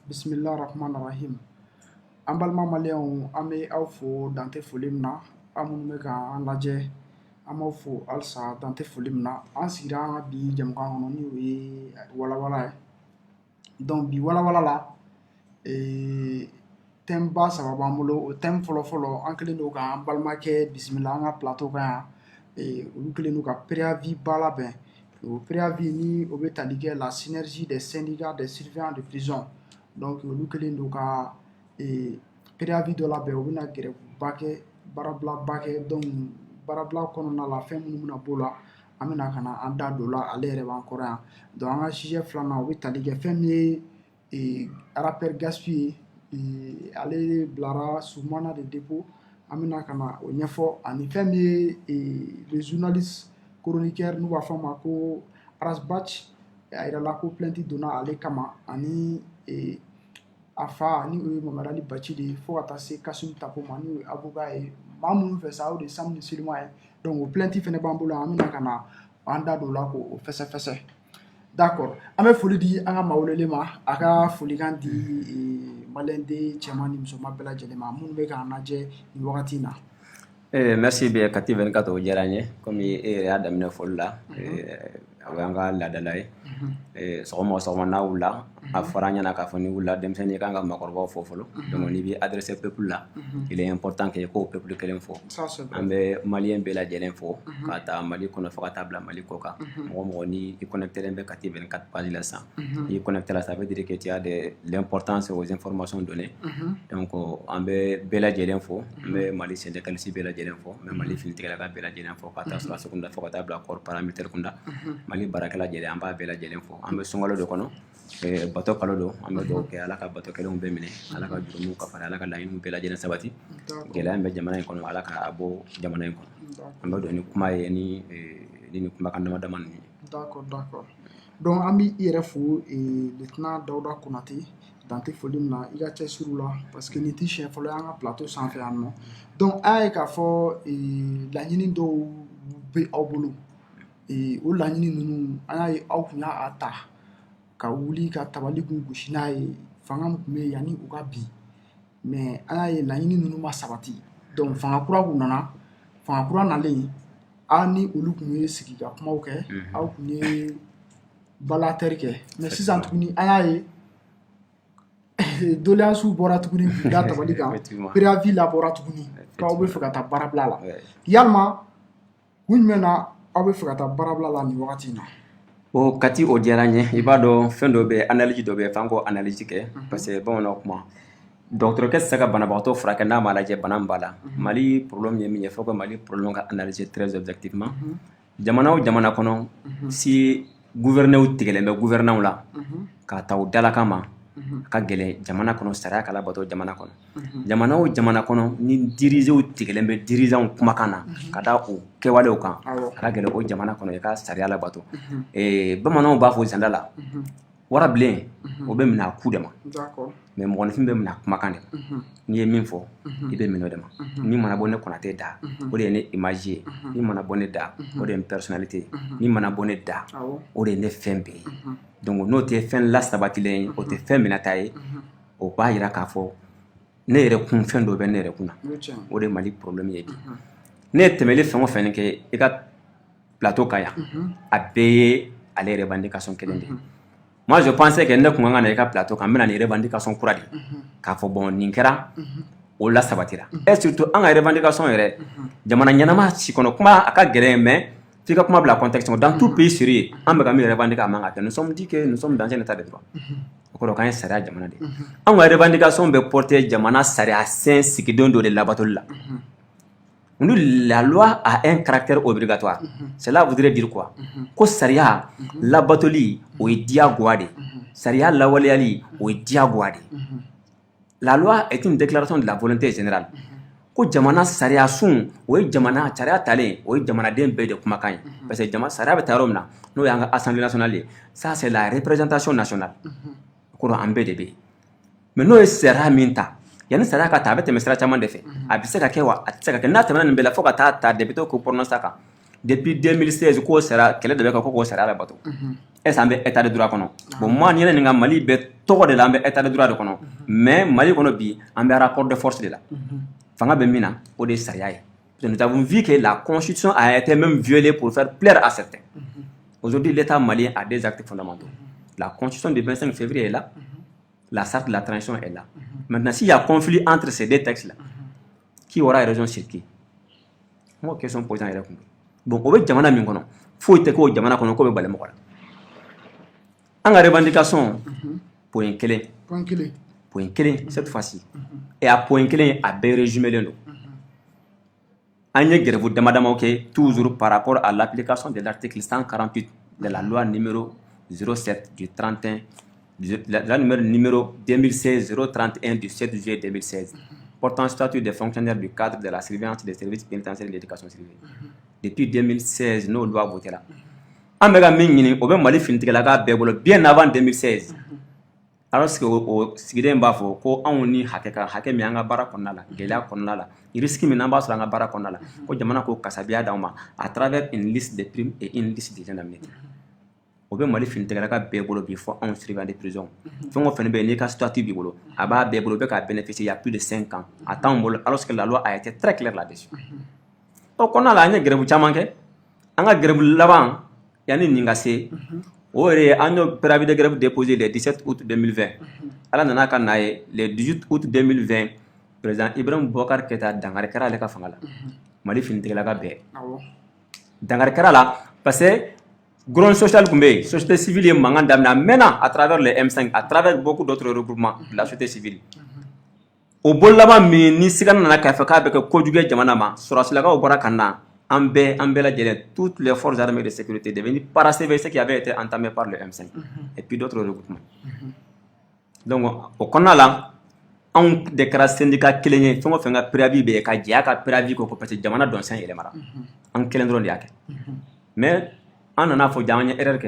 Bismillah rahman rahim. An balima maliyɛnw an bɛ aw fo dante foli min na an minnu bɛ k'an lajɛ an b'aw fo halisa dante foli min na an sigira an ka bi jɛmukan kɔnɔ ni o ye walawala ye bi walawala la thème ba saba b'an bolo o thème fɔlɔ an kɛlen don k'an balimakɛ bisimila an ka plateau kan yan olu kɛlen don ka préavis ba labɛn o préavis ni o bɛ tali kɛ la synergie des syndicats des surveillants de prison donc olu kɛlen don ka préavis dɔ labɛn u bɛna grève kɛ baarabilaba kɛ donc baarabila kɔnɔna la fɛn minnu bɛna b'o la an bɛna ka na an da don o la ale yɛrɛ b'an kɔrɔ yan donc an ka sujet filanan o bɛ tali kɛ fɛn min ye rappeur Gaspi ye ale bilara sous mandat de dépôt an bɛna ka na o ɲɛfɔ ani fɛn min ye le journaliste chroniqueur n'u b'a fɔ a ma ko Aras Bath a yirala ko plainte donna ale kama ani a fa ni o ye Mamadu Ali Baci de ye fo ka taa se Kasum Tapo ma ni o ye avocat ye maa minnu fɛ sa o de ye Sam Nsirilima ye donc o plainte fɛnɛ b'an bolo an bɛna ka na an da don o la k'o fɛsɛfɛsɛ d'accord an bɛ foli di an ka maa welelen ma a ka folikan di maliyɛnden cɛman ni musoman bɛɛ lajɛlen ma minnu bɛ k'an lajɛ nin wagati in na. Merci bien Kati 24 o diyara n ye komi e yɛrɛ y'a daminɛ foli la o y'an ka laadala ye sɔgɔma o sɔgɔma n'a wulila a fɔra an ɲɛna k'a fɔ ni wulila denmisɛnnin kan ka maakɔrɔbaw fɔ fɔlɔ donc n'i bɛ adressé peuple la il est important que k'o peuple kelen fɔ an bɛ maliyɛn bɛɛ lajɛlen fɔ ka taa Mali kɔnɔ fo ka taa bila Mali kɔ kan mɔgɔ mɔgɔ ni i connectelen bɛ Kati 24 page la sisan n'i connecté la ça veut dire que tu as de l'importance aux informations données donc an bɛ bɛɛ lajɛlen fɔ an bɛ Mali syndicaliste bɛɛ lajɛlen fɔ n bɛ Mali finitigilaka bɛɛ lajɛlen fɔ ka taa sɔrɔsi kunda fo ka taa bila corps paramilitaire kunda Mali baarakɛla lajɛlen an b'a bɛɛ lajɛlen fɔ an bɛ sunkalo de kɔnɔ bato kalo don an bɛ dugawu kɛ ala ka bato kelenw bɛɛ minɛ ala ka jurumu ka fara ala ka laɲiniw bɛɛ lajɛlen sabati gɛlɛya bɛ jamana in kɔnɔ ala ka bɔ jamana in kɔnɔ an bɛ don ni kuma ye ni kumakan dama dama ninnu ye. D'accord donc an bɛ i yɛrɛ fo lieutenant Dawuda Konate dante foli min na i ka cɛsiriw la parce que nin tɛ siɲɛ fɔlɔ ye an ka plateau sanfɛ yan nɔ donc an y'a ye k'a fɔ laɲini dɔw bɛ aw bolo o laɲini ninnu an y'a ye aw tun y'a ta ka wuli ka tabali kun gosi n'a ye fanga min tun bɛ yen yanni u ka bi mais an y'a ye laɲini ninnu ma sabati donc fanga kura kun nana fanga kura nalen aw ni olu tun ye sigi ka kumaw kɛ aw tun ye balatɛri kɛ mais sisan tuguni an y'a ye doléance bɔra tuguni k'u da tabali kan préavis labɔra tuguni k'aw bɛ fɛ ka taa baarabila la yalima kun jumɛn na aw bɛ fɛ ka taa baarabila la nin wagati in na. o Kati o diyara n ye i b'a dɔn fɛn dɔ bɛ analyse dɔ bɛ f'an k'o analyse kɛ parce que bamananw kuma dɔgɔtɔrɔkɛ tɛ se ka banabagatɔ furakɛ n'a m'a lajɛ bana min b'a la Mali problème ye min ye fo que Mali problème ka analyser très objectivement jamana o jamana kɔnɔ si gouverner tigɛlen bɛ gouvernants la k'a ta u dalakan ma ka gɛlɛn jamana kɔnɔ sariya ka labato jamana kɔnɔ jamana o jamana kɔnɔ ni dirigeants tigɛlen bɛ dirigeants kumakan na ka da o kɛwalew kan a ka gɛlɛn o jamana kɔnɔ i ka sariya labato bamananw b'a fɔ zanda la warabilen o bɛ minɛ a ku de ma mais mɔgɔninfin bɛ minɛ a kumakan de ma n'i ye min fɔ i bɛ minɛ o de ma min mana bɔ ne Konate da o de ye ne image ye min mana bɔ ne da o de ye n personnalité ye min mana bɔ ne da o de ye ne fɛn bɛɛ ye donc n'o tɛ fɛn lasabatilen ye o tɛ fɛn minɛta ye o b'a jira k'a fɔ ne yɛrɛ kun fɛn dɔ bɛ ne yɛrɛ kun na o de ye Mali problème ye bi ne ye tɛmɛli fɛn o fɛn kɛ i ka plateau kan yan a bɛɛ ye ale revendication kelen de ye moi je pensais que ne kun kan ka na i ka plateau kan n bɛna nin revendication kura de k'a fɔ bon nin kɛra o la sabatira et surtout an ka revendication yɛrɛ jamana ɲɛnama si kɔnɔ kuma a ka gɛlɛn mais f'i ka kuma bila contexte dans tout pays sérieux an bɛ ka min revendiquer a man ka kɛ nous sommes dit que nous sommes dans un état de droit o kɔrɔ k'an ye sariya jamana de an ka revendication bɛ porter jamana sariya sen sigidenw dɔ de labatoli la la loi a un caractère obligatoire cela voudrait dire quoi ko sariya labatoli o ye diyagoya de sariya lawaleyali o ye diyagoya de la loi est une déclaration de la volonté générale ko jamana sariya sun o ye jamana sariya talen o ye jamanaden bɛɛ de kumakan ye parce que sariya bɛ taa yɔrɔ min na n'o y'an ka assemblée nationale ye ça c'est la représentation nationale ko an bɛɛ de bɛ yen mais n'o ye sariya min ta yanni sariya ka ta a bɛ tɛmɛ sira caman de fɛ a bɛ se ka kɛ wa a tɛ se ka kɛ n'a tɛmɛna nin bɛɛ la fo ka taa ta député ko prononce a kan depuis 2016 k'o sariya kɛlɛ de bɛ kɛ ko k'o sariya labato est-ce an bɛ état de droit kɔnɔ bon moi ni yɛrɛ nin ka Mali bɛ tɔgɔ de la an bɛ état de droit de kɔnɔ mais Mali kɔnɔ bi an bɛ rapport de force de la fanga bɛ min na o de ye sariya ye parce que nous avons vu que la constitution a été même violée pour faire plaire à certains aujourd'hui l'état malien a des actes fondamentaux la constitution du 25 février est là la charte de la transition est là maintenant s'il y a conflit entre ces deux textes là qui aura raison sur qui moi question posée en répondre bon o bɛ jamana min kɔnɔ foyi tɛ k'o jamana kɔnɔ k'o bɛ bali mɔgɔ la an ka revendication point kelen cette fois-ci et à point kelen a bɛɛ résumé len don an ye grève damadamaw kɛ toujours par rapport à l'application de l'article 148 de la loi numéro 07 du 31 la numéro 2016-031 du 7 juillet 2016 portant statut des fonctionnaires du cadre de la surveillance des services pénitentiaires et de l'éducation civile. Depuis 2016, nos lois votées là. En mega mini, au même Mali finit la bien avant 2016. Alors que au Sigden Bafo, ko ni hake mi anga bara konala, gela konala, il risque mi namba sur anga bara konala, ko jamana ko kasabia dauma à travers une liste de primes et une liste d'indemnités. Au même Mali finit la bébolo before on surveillant des prisons. Fongo fait une statut bibolo, aba bébolo qui a bénéficié il y a plus de 5 ans. Alors que la loi a été très claire là-dessus. Donc on a la grève chamanke, anga grève là-bas, yani ningase. Ore anno préavis de grève déposé le 17 août 2020. Ala nana ka naye le 18 août 2020, président Ibrahim Boubacar Keita dangar kara le ka fangala. Mali finit la be. Dangar kara là parce que Grand social Goumbé, société civile et Mangandamna, maintenant à travers le M5, à travers beaucoup d'autres regroupements de la société civile. Au Bolama, ni Sigan Nakafaka avec Kodjugé Jamanama, Soraslaga au Borakana, Ambé la Djele, toutes les forces armées de sécurité devenues paracévés qui avaient été entamées par le M5 et puis d'autres regroupements. Donc, au Konala, on déclare syndicat Kéléné, Fongo Fenga Préavis, Kajaka Préavis, Kokopati Jamana Donsen et les Mara. En Kélendron Diak. Mais, on en a fait une erreur.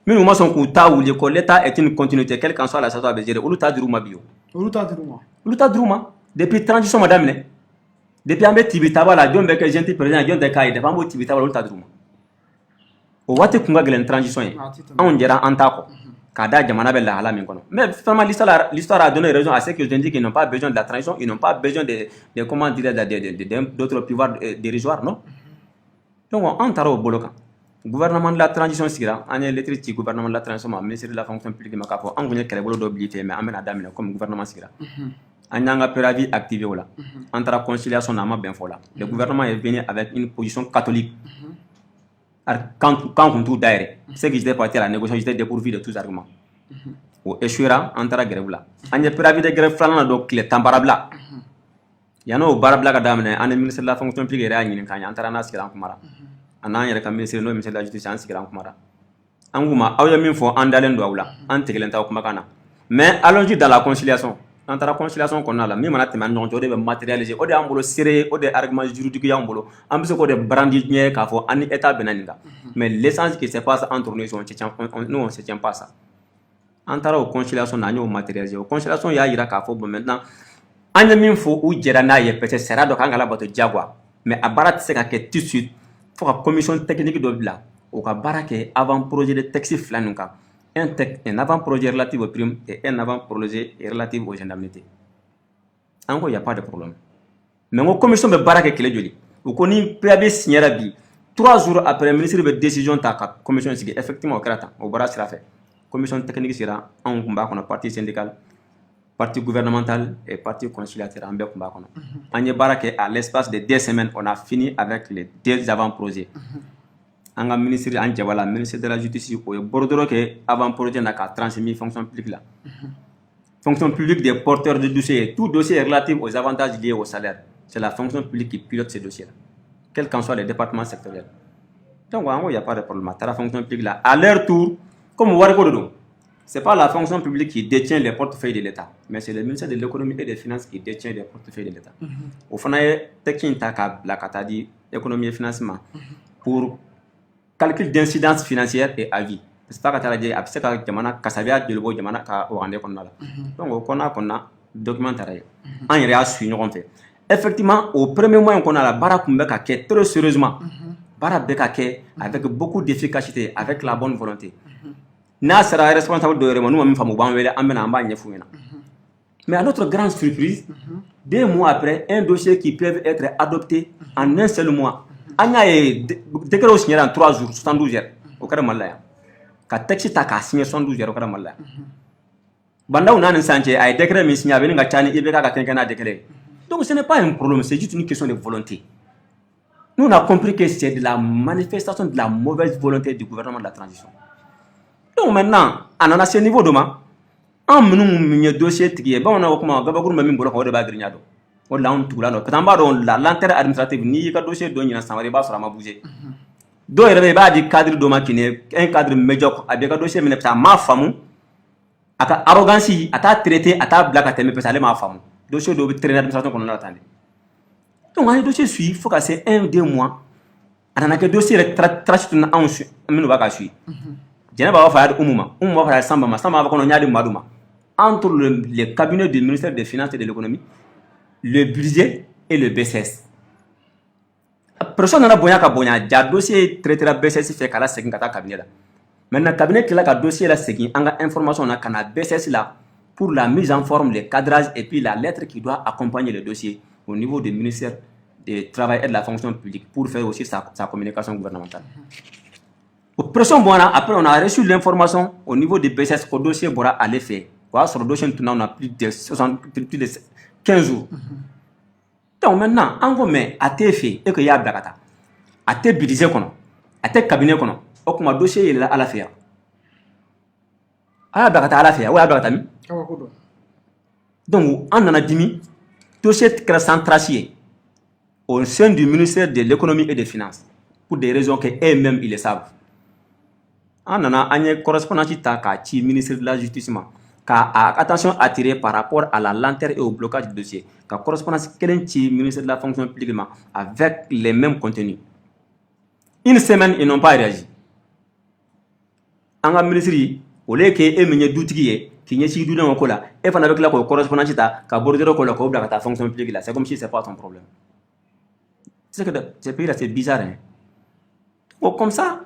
Mais nous sommes que l'État est une continuité, quelle qu'en soit la situation à Bézéré. Où l'État de Rouma bio. L'État de Rouma. Depuis transition, madame. Depuis un peu Tibitaba, la Dion Becker, gentil président, Dion de Kaï, devant Tibitaba, l'État de Rouma. Au Wate Kunga Glen transition, on dira en taco. Kada Jamana Bella Hala Minkono. Mais vraiment, l'histoire a donné raison à ceux qui ont dit qu'ils n'ont pas besoin de la transition, ils n'ont pas besoin de comment dire, d'autres pouvoirs dérisoires, non? Donc, on t'a au Boloka. Gouvernement de la transition sigira an ye lettre ci gouvernement de la transition ma ministre de la fonction publique ma ka fo an gunye kɛlɛbolo dɔ bili fɛ mais an bɛna daminɛ comme gouvernement sigira an y'an ka préavis activé o la an taara conciliation na an ma bɛn fɔ la le gouvernement est venu avec une position catholique quand kun t'u dayɛrɛ ceux qui étaient partis à la négociation j'étais dépourvu de tous arguments o échouera an taara grève la an ye préavis de grève filanan dɔ tile 10 baara bila yan'o baara bila ka daminɛ an ye ministre de la fonction publique yɛrɛ y'a ɲininka an ye an taara n'a sigira an kumara anan yɛrɛ ka ministre n'o ministre de la justice an sigira an kumara an kuma aw ye min fɔ an dalen don aw la an tigɛlen t'aw kumakan na mais allons-y dans la conciliation an taara conciliation kɔnɔna la min mana tɛmɛ an ɲɔgɔn cɛ o de bɛ matérialiser o de y'an bolo seere o de ye argument juridique y'an bolo an bɛ se k'o de brandi ɲɛ k'a fɔ an ni état bɛnna nin kan mais l'essence qui se passe entre nous nous on se tient pas ça an taara o conciliation na an y'o matérialiser o conciliation y'a yira k'a fɔ bon maintenant an ye min fɔ u jɛra n'a ye peut-être sariya dɔ kan ka labato diyagoya mais a baara tɛ se ka kɛ tout de suite faut que la commission technique de bila au ka baara kɛ avant projet de texte fila ninnu kan un avant projet relatif aux primes et un avant projet relatif aux indemnités en ko y a pas de problème mais la commission bɛ baara kɛ tile joli o ko ni préavis signera bi 3 jours après ministre bɛ décision ta ka commission sigi effectivement o kɛra tan o baara sira fɛ commission technique sera anw kun b'a kɔnɔ parti syndical parti gouvernemental et parti conciliateur en bɛɛ kun b'a kɔnɔ an ye baara kɛ à l'espace de 2 semaines on a fini avec les 2 avant-projets an ka ministre an jabala ministre de la justice o ye bɔrɔdɔrɔ kɛ avant-projet na ka transmis fonction publique la fonction publique des porteurs de dossiers tout dossier relatif aux avantages liés au salaire c'est la fonction publique qui pilote ces dossiers là quel qu'en soit les départements sectoriels donc en gros il y a pas de problème à la fonction publique là à leur tour comme wari ko de don c'est pas la fonction publique qui détient les portefeuilles de l'État, mais c'est le ministère de l'économie et des finances qui détient les portefeuilles de l'État. Au fond, il y a la catégorie économie et financement pour calcul d'incidence financière et avis. C'est pas que tu as dit, c'est que tu as dit, tu donc, on a document en réaction, on fait. Effectivement, au premier mois qu'on a la barre très sérieusement, barre avec beaucoup d'efficacité, avec la bonne volonté. n'a sera responsable de yɛrɛ ma n'u ma min faamu u b'an wele an bɛna an b'a ɲɛf'u ɲɛna mais à notre grande surprise 2 mois après un dossier qui peut être adopté en un seul mois an y'a ye décret signé en 3 jours 72 heures o kɛra Mali la yan ka texte ta k'a signé 72 heures o kɛra Mali la yan bandaw n'a ni sisan cɛ a ye décret min signé a bɛ nin ka ca ni IBK ka kɛɲɛ n'a décret donc ce n'est pas un problème c'est juste une question de volonté. Nous on a compris que c'est de la manifestation de la mauvaise volonté du gouvernement de la transition. Donc maintenant a nana se niveau dɔ ma an minnu min ye dossier tigi ye bamananw ko kuma gabakuru bɛ min bolo kan o de b'a girinya dɔn o de la anw tugula nɔ parce que an b'a dɔn la lenteur administrative n'i y'i ka dossier dɔ ɲina san wɛrɛ i b'a sɔrɔ a ma bouger dɔw yɛrɛ bɛ i b'a di cadre dɔ ma k'i un cadre médiocre a bɛ ka dossier minɛ parce que a m'a faamu a ka arrogance a t'a traité a t'a bila ka tɛmɛ parce que ale m'a faamu dossier dɔw bɛ traîner administration kɔnɔna la tan de donc an ye dossier suivi fo ka se 1-2 mois a nana kɛ dossier yɛrɛ trace tun anw minnu b'a ka suivi Jɛnɛba b'a fɔ a y'a di Umu ma Umu b'a fɔ a ye Samba ma Samba b'a fɔ kɔnɔ n y'a di Madu ma entre le cabinet du ministère des Finances et de l'Économie, le budget et le BCS. Personne n'a bonya ka bonya, ja dossier traité la BCS fait kala segin kata cabinet là. Maintenant cabinet qui là ka dossier là segin anga information na kana BCS là pour la mise en forme, le cadrage et puis la lettre qui doit accompagner le dossier au niveau du ministère du Travail et de la fonction publique pour faire aussi sa communication gouvernementale. Pression bonne, après on a reçu l'information au niveau du BCS que le dossier pourra aller faire. Sur le dossier, on a plus de 15 jours. Donc maintenant, en gros, mais à tes faits, et que y a Dakata, à tes budgets, à tes cabinets, au comme dossier il est à la faire. À la Dakata, à la faire, ou à la Dakata. Donc, on en a dit, dossier très centralisé au sein du ministère de l'économie et des finances, pour des raisons qu'eux-mêmes ils le savent. On en a un correspondant qui est ministre de la Justice. Attention attirée par rapport à la lenteur et au blocage du dossier. Car correspondance du ministère de la fonction publique avec les mêmes contenus. Une semaine, ils n'ont pas réagi. En ministre, au lieu que eux m'ont douté qui n'y a pas de cola, et avec la correspondance qui a abordé le cola qui a fonction publique là, c'est comme si c'est pas ton problème. C'est que ce pays là c'est bizarre. Hein? Oh, comme ça.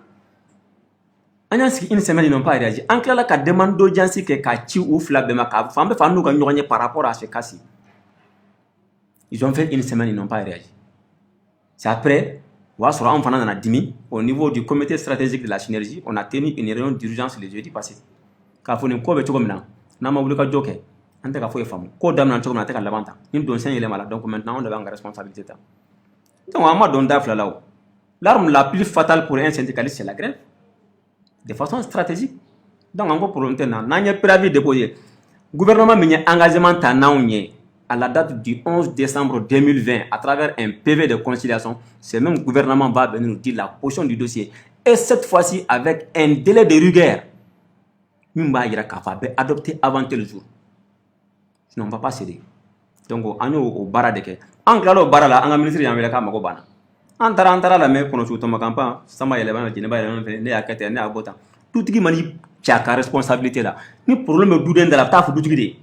Une semaine, ils n'ont pas réagi. En clair, la demande d'audience que Kachi ou Flabema par rapport à ce cas-ci. Ils ont fait une semaine, ils n'ont pas réagi. C'est après, au niveau du comité stratégique de la synergie, on a tenu une réunion d'urgence le jeudi passé. Quand on est comme donc maintenant, on a une responsabilité. Donc, on a donné l'arme la plus fatale pour un syndicaliste, c'est la grève. De façon stratégique. Donc, encore pour le temps, n'a pas préavis déposé. Le gouvernement a engagement à la date du 11 décembre 2020 à travers un PV de conciliation. Ce même gouvernement va venir nous dire la position du dossier. Et cette fois-ci, avec un délai de rigueur, nous va adopter avant tel jour. Sinon, on ne va pas céder. Donc, on a au baradeke. En clair, barala, en ministre, il y a un magobana. Antara la mais kono chuto makampa sama yeleba na jineba yeleba ne akete ne abota tout qui mani chaka responsabilité là ni problème douden de la taf du tigi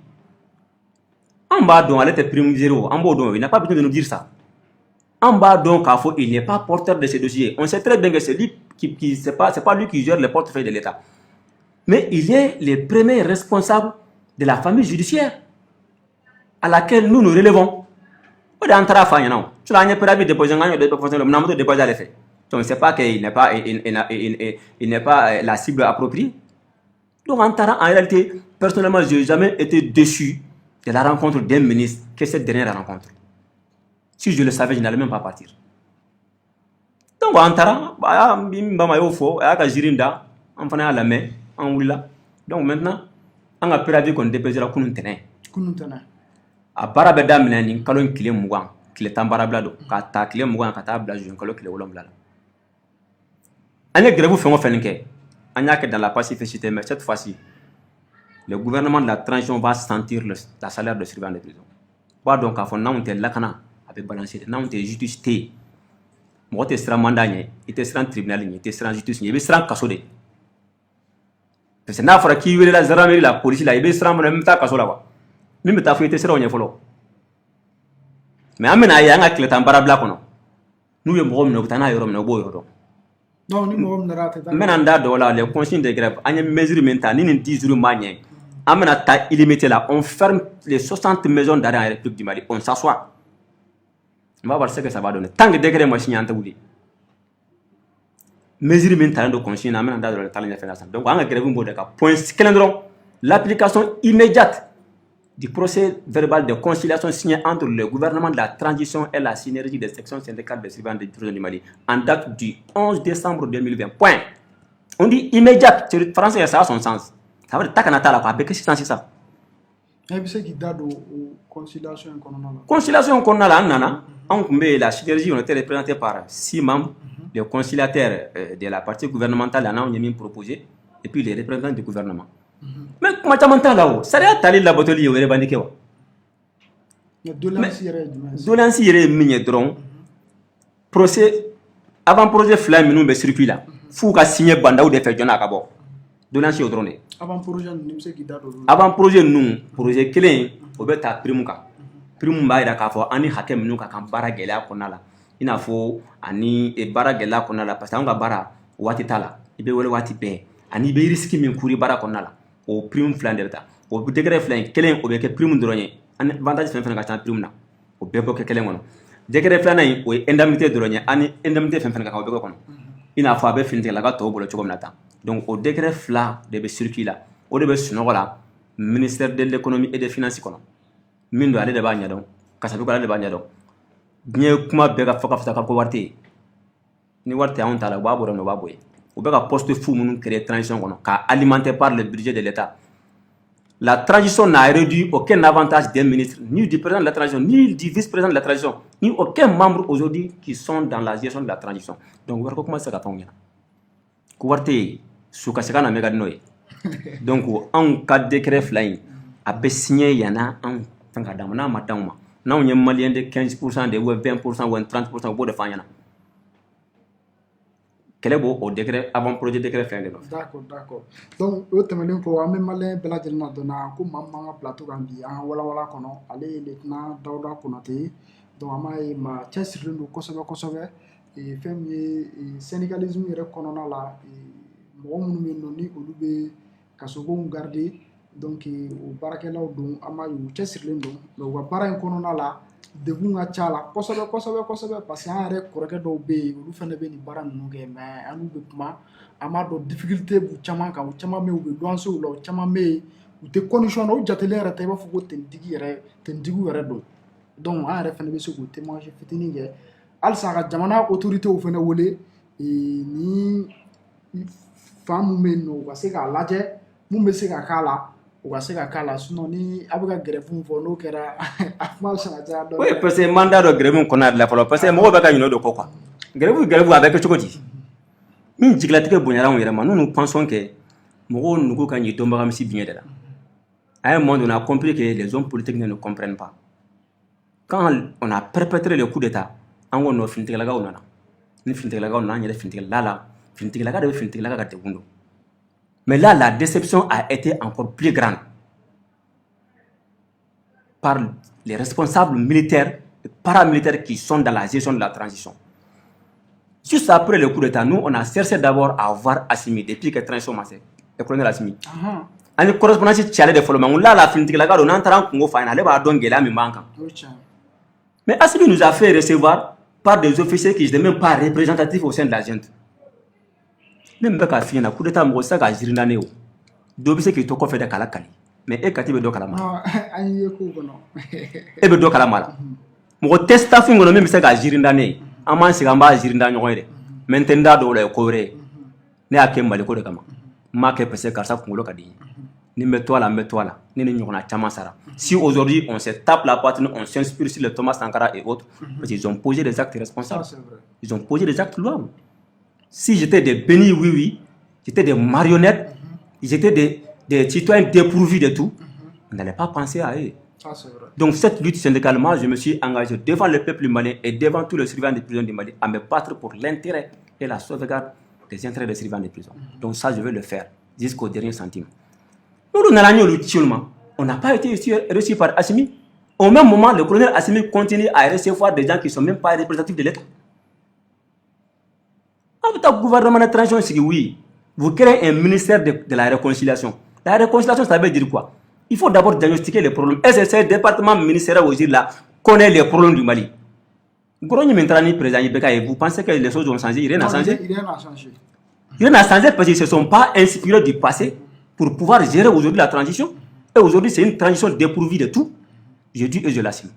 en bas donc elle était prime zéro en bas donc il n'a pas besoin de nous dire ça en bas donc il n'est pas porteur de ce dossier on sait très bien que c'est lui qui c'est pas lui qui gère le portefeuille de l'État mais il est le premier responsable de la famille judiciaire à laquelle nous nous relevons. Donc c'est pas qu'il n'est pas la cible appropriée. Donc en réalité, personnellement, je n'ai jamais été déçu de la rencontre d'un ministre que cette dernière rencontre. Si je le savais, je n'allais même pas partir. Donc en donc maintenant, on a prévu qu'on dépose la Kounoutene. A bara bɛ daminɛ ni kalo tile 20 tile 10 baarabila don ka taa tile 20 ka taa bila juin kalo tile 7 la an ye grève fɛn o fɛn kɛ an y'a kɛ dans la pacificité mais cette fois-ci le gouvernement de la transition va sentir la salaire de surveillant de prison b'a dɔn k'a fɔ n'anw tɛ lakana a bɛ balancer de n'anw tɛ justice tɛ yen mɔgɔ tɛ siran mandat ɲɛ i tɛ siran tribunal ɲɛ i tɛ siran justice ɲɛ i bɛ siran kaso de parce que n'a fɔra k'i welela gendarmerie la police la i bɛ siran mun na i bɛ taa kaso la quoi. Min bɛ taa fɔ i tɛ sira o ɲɛ fɔlɔ mais an bɛna ye an ka tile 10 baarabila kɔnɔ n'u ye mɔgɔ minɛ u bɛ taa n'a yɔrɔ minɛ u b'o yɔrɔ dɔn Non, ni mɔgɔ min nana a tɛ taa. N bɛna n da dɔw la les consignes de grève an ye mesure min ta ni nin 10 jours ma ɲɛ an bɛna taa illimité la on ferme les 60 maisons d'arrêt en République du Mali on s'assoit on va voir ce que ça va donner tant que décret ma signé an tɛ wuli mesure min talen don consigne na an bɛna n da dɔrɔn taalen ɲɛfɛ la sisan donc an ka grève b'o de kan point kelen dɔrɔn l'application immédiate du procès verbal de conciliation signé entre le gouvernement de la transition et la synergie des sections syndicales des surveillants des prisons du Mali en date du 11 décembre 2020. Point. On dit immédiat. Le français, ça a son sens. Ça veut dire que tu as avec c'est ça. Et puis c'est qui date de conciliation économique. Conciliation économique, la synergie, on était représenté par 6 membres, les conciliateurs de la partie gouvernementale, on a proposé, et puis les représentants du gouvernement. Mais comment tu m'entends là-haut? Ça a été la bataille au Rébandique. Doléance yere minye dron procès avant projet flamme nous be circuit là fou ka signer banda ou de fait jona ka bo doléance yo drone avant projet nous c'est qui date avant projet nous projet clé o be ta prime ba ira ka fo ani hakem nu ka kan bara gela ko nala ina fo ani e bara gela ko nala parce que on ka bara wati tala ibe wole wati be ani be risque min kuri bara ko nala o prime flamme delta o degré flamme clé o be ke prime drone ani avantage fen ka tan prime na o be ko ke kelen wono décret flana yi o indemnité doronya ani indemnité fen ka o be ko kono ina fa be finite la ka to bolo choko minata donc au décret fla de be circuler o de be sunogola ministère de l'économie et des finances kono min do ale de ba nya don kasabu ko ale de ba nya don bien kuma be ka faka faka ko warte ni warte on tala ba bo no ba boy o be ka poste fou mun créer transition kono ka alimenté par le budget de l'état. La transition n'a réduit aucun avantage des ministres, ni du président de la transition, ni du vice-président de la transition, ni aucun membre aujourd'hui qui sont dans la gestion de la transition. Donc, vous comment ça va faire? Kouarte, soukaseka na mega noy. Donc, en cas de décret flying, a signé yana en tant que damana matama. Now, on y a malien de 15%, de 20% ou 30% au bout de fanyana. Quel est au décret avant projet décret fin de D'accord, d'accord. Donc, au terme ko ame malin bela jelna dona ko mamma plateau gambi an wala kono ale lieutenant Dauda Konate donc amay ma chesir ndo kosobe e femi sénégalisme yere kono na la mo munu men noni ko lube kasogo garder donc o barakelaw don amayu chesir ndo do wa bara kono na la debu nga chala kosobe parce que an yɛrɛ kɔrɔkɛ dɔw bɛ yen olu fana bɛ nin baara ninnu kɛ mais an n'u bɛ kuma an b'a dɔn difficulté b'u caman kan u caman bɛ yen u bɛ luwanse u la u caman bɛ yen u tɛ condition na u jatelen yɛrɛ tɛ i b'a fɔ ko tɛnitigiw yɛrɛ don donc an yɛrɛ fana bɛ se k'o témoignage fitinin kɛ halisa ka jamana autorités fana wele ni fan mun bɛ yen nɔ u ka se k'a lajɛ mun bɛ se ka k'a la o ka se ka k'a la sinon ni a bɛ ka grève fɔ n'o kɛra a kuma bɛ se ka caya dɔɔnin. Oui, parce que mandat de grève kɔnɔ la fɔlɔ parce que mɔgɔw bɛ ka ɲinɛ o de kɔ quoi. Grève a bɛ kɛ cogo di? Min jigilatigɛ bonyara anw yɛrɛ ma nous nous pensons que mɔgɔw nugu ka ɲi dɔnbaga misi biɲɛ de la. À un moment donné, on a compris que les hommes politiques ne nous comprennent pas. Quand on a perpétré le coup d'État, an ko nɔ finitigilakaw nana ni finitigilakaw nana an yɛrɛ finitigila la finitigilaka de bɛ finitigilaka ka degun don. Mais là, la déception a été encore plus grande par les responsables militaires et paramilitaires qui sont dans la gestion de la transition. Juste après le coup d'État, nous, on a cherché d'abord à voir Assimi depuis que la transition commençait. Le colonel Assimi. On a correspondance de développement. Là, la fin de la guerre, on est en Congo, on va donner la même banque. Mais Assimi nous a fait recevoir par des officiers qui n'étaient même pas représentatifs au sein de la junte. Même si on a coup d'État, on a fait un peu de d'obéissance qui est fait de Kalakali. Mais et quand il veut Kalama. Et veut Kalama. Mon test à fin, on a même fait un Girindane. On a fait un Girindane. Maintenant, on a coré. Ne a qu'un maliko de Kama. Marqué parce que Karsa Kungolo Kadi. Ni mets-toi là. Ni n'y en a Chamasara. Si aujourd'hui on se tape la poitrine, on s'inspire sur le Thomas Sankara et autres, parce qu'ils ont posé des actes responsables. Ils ont posé des actes louables. Si j'étais des bénis, oui, j'étais des marionnettes, j'étais des citoyens dépourvus de tout, on n'allait pas penser à eux. Donc cette lutte syndicale, moi, je me suis engagé devant le peuple malien et devant tous les surveillants des prisons du Mali à me battre pour l'intérêt et la sauvegarde des intérêts des surveillants des prisons. Donc ça, je vais le faire jusqu'au dernier centime. On n'a pas été reçu par Assimi. Au même moment, le colonel Assimi continue à recevoir des gens qui ne sont même pas représentatifs de l'État. Un gouvernement de transition, c'est oui. Vous créez un ministère de la réconciliation. La réconciliation, ça veut dire quoi? Il faut d'abord diagnostiquer les problèmes. Est-ce que ce département ministériel là connaît les problèmes du Mali? Vous pensez que les choses ont changé? Rien n'a changé. Rien n'a changé parce qu'ils ne se sont pas inspirés du passé pour pouvoir gérer aujourd'hui la transition. Et aujourd'hui, c'est une transition dépourvue de tout. Je dis et je l'assume.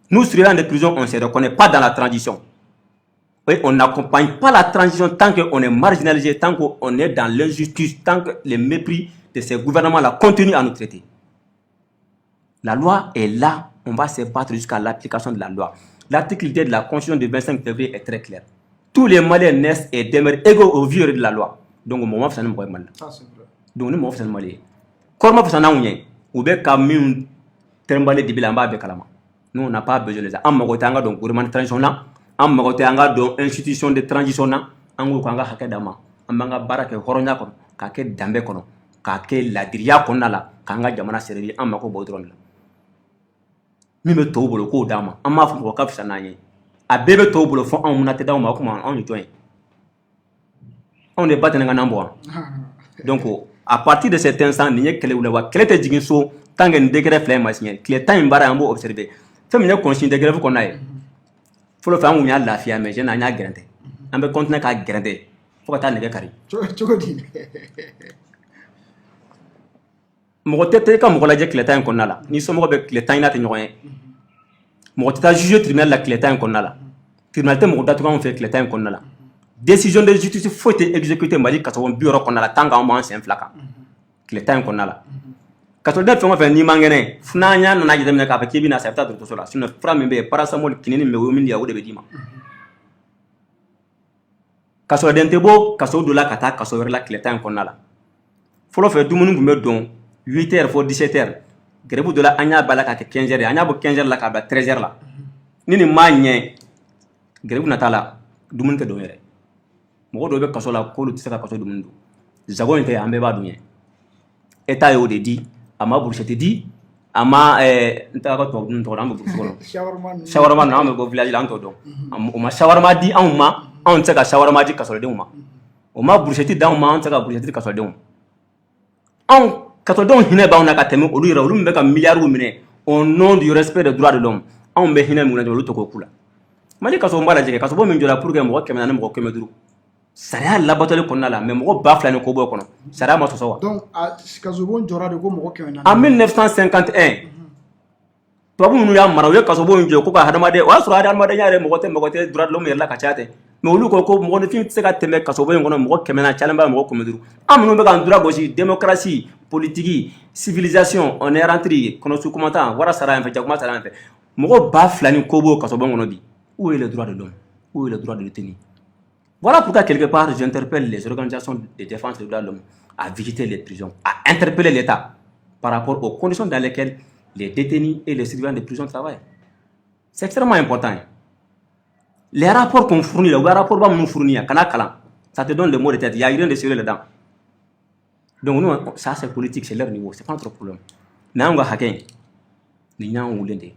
Nous, surveillants de prison, on ne se reconnaît pas dans la transition. Et on n'accompagne pas la transition tant qu'on est marginalisé, tant qu'on est dans l'injustice, tant que le mépris de ces gouvernements-là continue à nous traiter. La loi est là. On va se battre jusqu'à l'application de la loi. L'article 2 de la Constitution du 25 février est très clair. Tous les Maliens naissent et demeurent égaux au vu de la loi. Donc, au moment où ça ne me mal. Donc, nous, ça ne me comment vous en avez ou bien comme un terme de bilan avec Kalama. Nous, on n'a pas besoin de ça. En Mogotanga, donc, gouvernement de transition là, en Mogotanga, donc, institution de transition là, en Mogotanga, Hakadama, en Manga Barake, Horonya, Kake Dambe Kono, Kake Ladria Konala, Kanga Jamana Seri, en Mako Bodron. Mime Tobo, ko Dama, en Mafou, Wakaf Sanaye. A bébé Tobo, le fond, en Munateda, on y joint. On n'est pas dans un bois. Donc, à partir de cet instant, il y a quel était Jiginso, tant qu'un degré flemme, qui est temps en barre en beau observé. Fais mieux qu'on s'y degré qu'on aille. Faut le faire où il y a la fille, mais je n'ai rien gardé. On peut continuer à garder. Faut que tu aies carré. Mon tête, comme on l'a dit, que le temps qu'on a là. Nous sommes avec le temps là, tu n'as rien. Mon tête, jugé tribunal là, que le temps qu'on a là. Tribunal, mon date, on fait que le temps qu'on a là. Décision de justice faut être exécutée Mali quand on bureau qu'on a la tanga on c'est un flaca que le temps qu'on a là quand on dit on fait ni mangene fnanya na naji demna ka pakibi na septa to sola sino frame be parasamol kinini me womin ya wode be dima kaso dentebo kaso dola kata kaso la que le temps qu'on a là folo fait dumunu ngumbe don 8h pour 17h grebu dola anya balaka ke 15h anya bo 15h la ka ba 13h la nini manye grebu natala dumun ke don yere mo do be kaso la ko lu tsaka kaso dum ndu zago inte ambe ba dunye eta yo de di ama burchete di ama nta ka to nto ram burchete shawarma na me go village la nto do o ma shawarma di an ma an tsaka shawarma di kaso de uma o ma burchete da uma an tsaka burchete kaso de uma an kaso don hine ba ona ka teme olu yira olu mbe ka milliards mine au nom du respect des droits de l'homme an be hine mu na olu to ko kula mali kaso mbala jike kaso bo min jola pour que mo kemena mo ko kemeduru Saria la bataille qu'on a là, mais mon bafle ne kobo kono. Saria ma soso. Donc, à Kazobo, Jora de Gomo, en 1951, toi vous nous avons marqué Kazobo, un joko, Hadamade, ou sur Hadamade, yare, mogote, droit de l'homme et la cachate. Mais au lieu qu'on me dit que tu Kazobo, on me kemena, chalamba, mo komeduru. Am nous began droit aussi, démocratie, politique, civilisation, on est rentré, qu'on sous commentant, voilà Saria, fait Jacoma Saria. Mon bafle ne kobo Kazobo, on dit. Où est le droit de l'homme? Où est le droit de détenir? Voilà pourquoi, quelque part, j'interpelle les organisations de défense des droits de l'homme à visiter les prisons, à interpeller l'État par rapport aux conditions dans lesquelles les détenus et les surveillants de prison travaillent. C'est extrêmement important. Les rapports qu'on fournit, les rapports qu'on nous fournit, ça te donne le mot de tête, il n'y a rien de sérieux là-dedans. Donc, nous, ça c'est politique, c'est leur niveau, c'est pas notre problème. Mais on va hacker. Nous avons une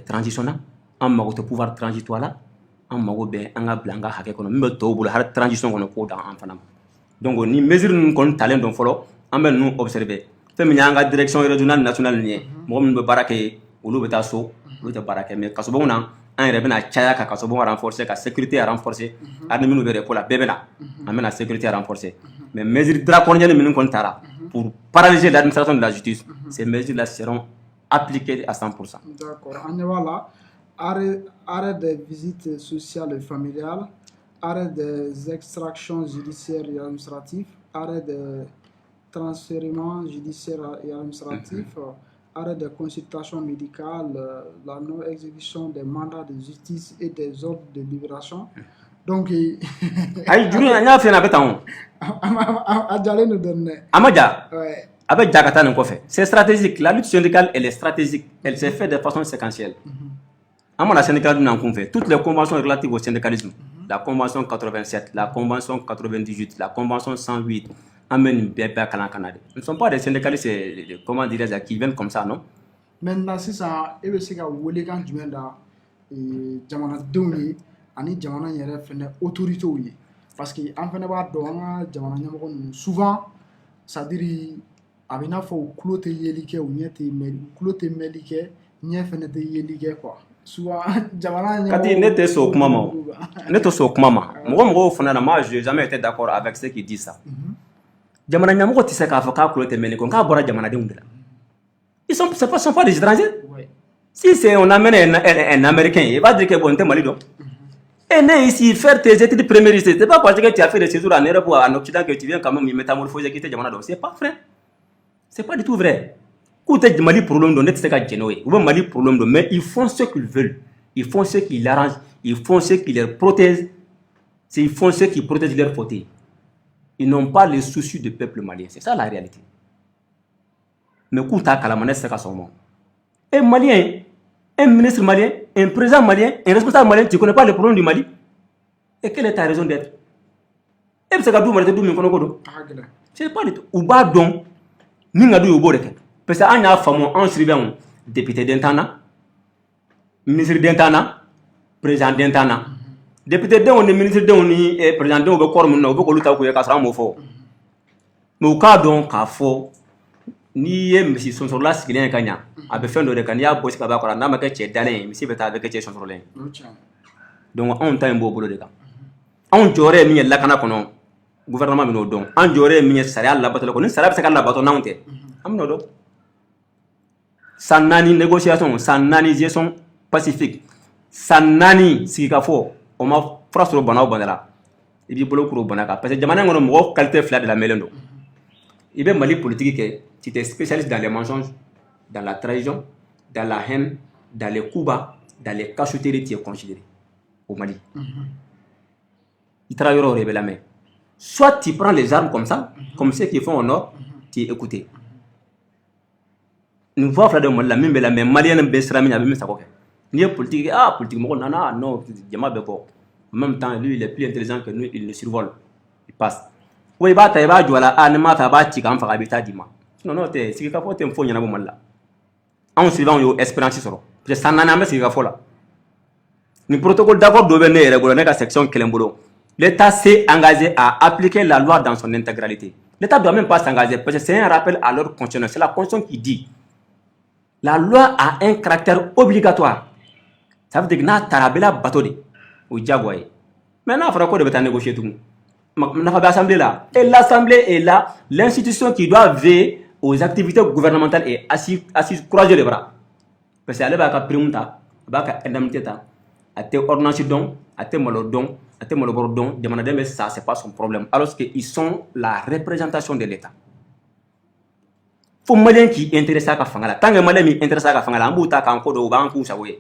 transition, un pouvoir transitoire là. En mago be anga blanga hake kono mbe to bulu har transition kono ko da en fanam donc ni mesure nun kon talent don folo ambe nous observer femi nyanga direction régionale nationale ni mo min be barake ulu beta so ulu te barake mais kaso bona en rebena chaya ka kaso bona renforcer ka sécurité à renforcer arne minu bere pour la bebela amena sécurité à renforcer mais mesure draconienne min kon tara pour paralyser l'administration de la justice ces mesures là seront appliquées à 100%. D'accord, on y va là. Arrêt des visites sociales et familiales, arrêt des extractions judiciaires et administratives, arrêt des transfèrements judiciaires et administratifs, arrêt des consultations médicales, la non-exécution des mandats de justice et des ordres de libération. Donc, c'est stratégique. La lutte syndicale, elle est stratégique. Elle s'est faite de façon séquentielle. La syndicalisme, toutes les conventions relatives au syndicalisme, la convention 87, la convention 98, la convention 108, amènent bien Canada. Nous ne sommes pas des syndicalistes, comment dirais-je, qui viennent comme ça, non? Maintenant, si ça, et bien c'est que vous voulez quand tu viens là, Jamana Doni, ani jamana yɛrɛ fɛnɛ autorité ye parce que an fɛnɛ b'a dɔn an ka jamana ɲɛmɔgɔ ninnu souvent c'est à dire a bɛ i n'a fɔ u tulo tɛ yeli kɛ u ɲɛ tɛ mɛli u tulo tɛ mɛli kɛ ɲɛ fɛnɛ tɛ yeli kɛ quoi souvent jamana ɲɛmɔgɔ Kati ne tɛ sɔn o kuma ma o ne tɛ sɔn o kuma ma mɔgɔw fana na moi je n'ai jamais été d'accord avec ceux qui disent ça jamana ɲɛmɔgɔ tɛ se k'a fɔ k'a tulo tɛ mɛli kɔ k'a bɔra jamanadenw de la ils sont pas des étrangers si c'est on amène un américain il va dire que bon t'es Mali donc et né ici faire tes études primaires c'est pas parce que tu as fait des séjours en Europe ou en Occident que tu viens quand même métamorphoser quitter jamana donc c'est pas vrai c'est pas du tout vrai Quand tu as Mali problème donc c'est ka genoé ou Mali problème donc mais ils font ce qu'ils veulent ils font ce qui l'arrange ils font ce qui les protège ils font ce qui protège leur fauteuil ils n'ont pas les soucis du peuple malien c'est ça la réalité mais quand tu as kalamane c'est ka son un malien un ministre malien, un président malien, un responsable malien, tu ne connais pas le problème du Mali. Et quelle est ta raison d'être? Et c'est pas du tout. Ou pas donc, nous avons dit parce que nous avons un surveillant, député d'Intana, ministre d'Intana, président d'Intana. Député d'Intana, ministre d'Intana, président d'Intana, on veut qu'on mais au cas donc, il faut ni ye misi sonsorla sigilen ka ɲa a bɛ fɛn dɔ de kan n'i y'a bɔ ka b'a kɔrɔ n'a ma kɛ cɛ dalen ye misi bɛ taa a bɛ kɛ cɛ sonsorlen donc anw ta in b'o bolo de kan anw jɔyɔrɔ ye min ye lakana kɔnɔ gouvernement bɛ n'o dɔn an jɔyɔrɔ ye min ye sariya labatɔla kɔnɔ ni sariya bɛ se ka labato n'anw tɛ an bɛ n'o dɔn san 4 négociation san 4 gestion pacifique san 4 sigikafɔ o ma fura sɔrɔ bana o bana la i b'i bolo kuru bana kan parce que jamana in kɔnɔ mɔgɔ qualité fila de la mɛlen don i bɛ Mali politique kɛ tu es spécialiste dans les mensonges, dans la trahison, dans la haine, dans les coups bas, dans les cachotteries, tu es considéré au Mali. Il travaille au la main. Soit tu prends les armes comme ça, comme ceux qui font au nord, tu es écouté. Nous voyons de Mali, la même la Malien baissera mais même ça quoi. Ni politique politique non, diamant beko. En même temps lui il est plus intelligent que nous, il le survole. Il passe. Oui ba ta ba jola anima ta ba ci kan fa habita dima. Non, non, c'est ce qu'il faut te faire en Mali. On suivant yo espérance soro. Je s'en en amé ce qu'il faut là. Le protocole d'accord doit venir réguler la section Kelembolo. L'État s'est engagé à appliquer la loi dans son intégralité. L'État ne doit même pas s'engager parce que c'est un rappel à l'ordre constitutionnel. C'est la Constitution qui dit la loi a un caractère obligatoire. Ça veut dire que na tarabela batodi ou diaboye. Maintenant, il faudra qu'on devait négocier tout. L'Assemblée là. Et l'Assemblée est là, l'institution qui doit veiller aux activités gouvernementales et assise croiser les bras. Parce que elle va primuta, va indemnité ta, à tes ordonnances don, à tes malodons, à tes malobordons, demander mais ça c'est pas son problème. Alors qu'ils sont la représentation de l'État. Faut malien qui intéresse à Fangala. Tant que malien qui intéresse à Fangala, on bouta quand on va en cours ça ouais.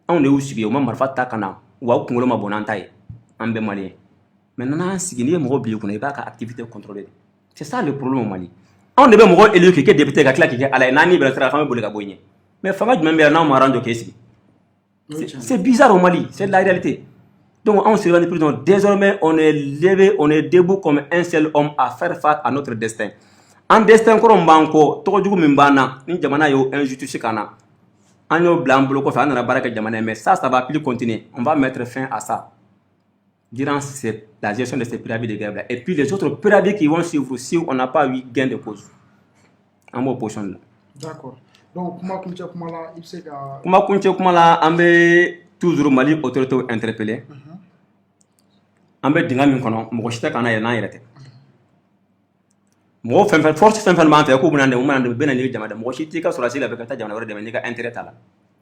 On est aussi bien, on m'a marfa ta kana, ou à Kungolo ma bonantaye, en bé malien. Maintenant, si il y a un problème, on n'est pas qu'à activité contrôlée. C'est ça le problème au Mali. On devait me élu qui est député qui est à la nani de la famille Boulgaboye. Mais Fama du même bien, on m'a rendu ici. C'est bizarre au Mali, c'est de la réalité. Donc, on se rend de prison. Désormais, on est levé, on est debout comme un seul homme à faire face à notre destin. En destin, quand on banco, Togo Mimbana, ni Jamana yo injustice kana. On yo blanc bloqué, on a la baraka Jamana, mais ça va plus continuer. On va mettre fin à ça. Durant la gestion de ces préavis de guerre. Et puis les autres préavis qui vont suivre si on n'a pas eu gain de cause. En mot position là. D'accord. Donc, comment là, il sait que... Comment là, on est toujours Mali autorité interpellée. On est dinga min kono, mo chita kana ya na yirete. Mo force fen ma fa ko bunande mo manande benani jamada mo chiti ka sura sila be kata jamana wore de ni ka intérêt tala.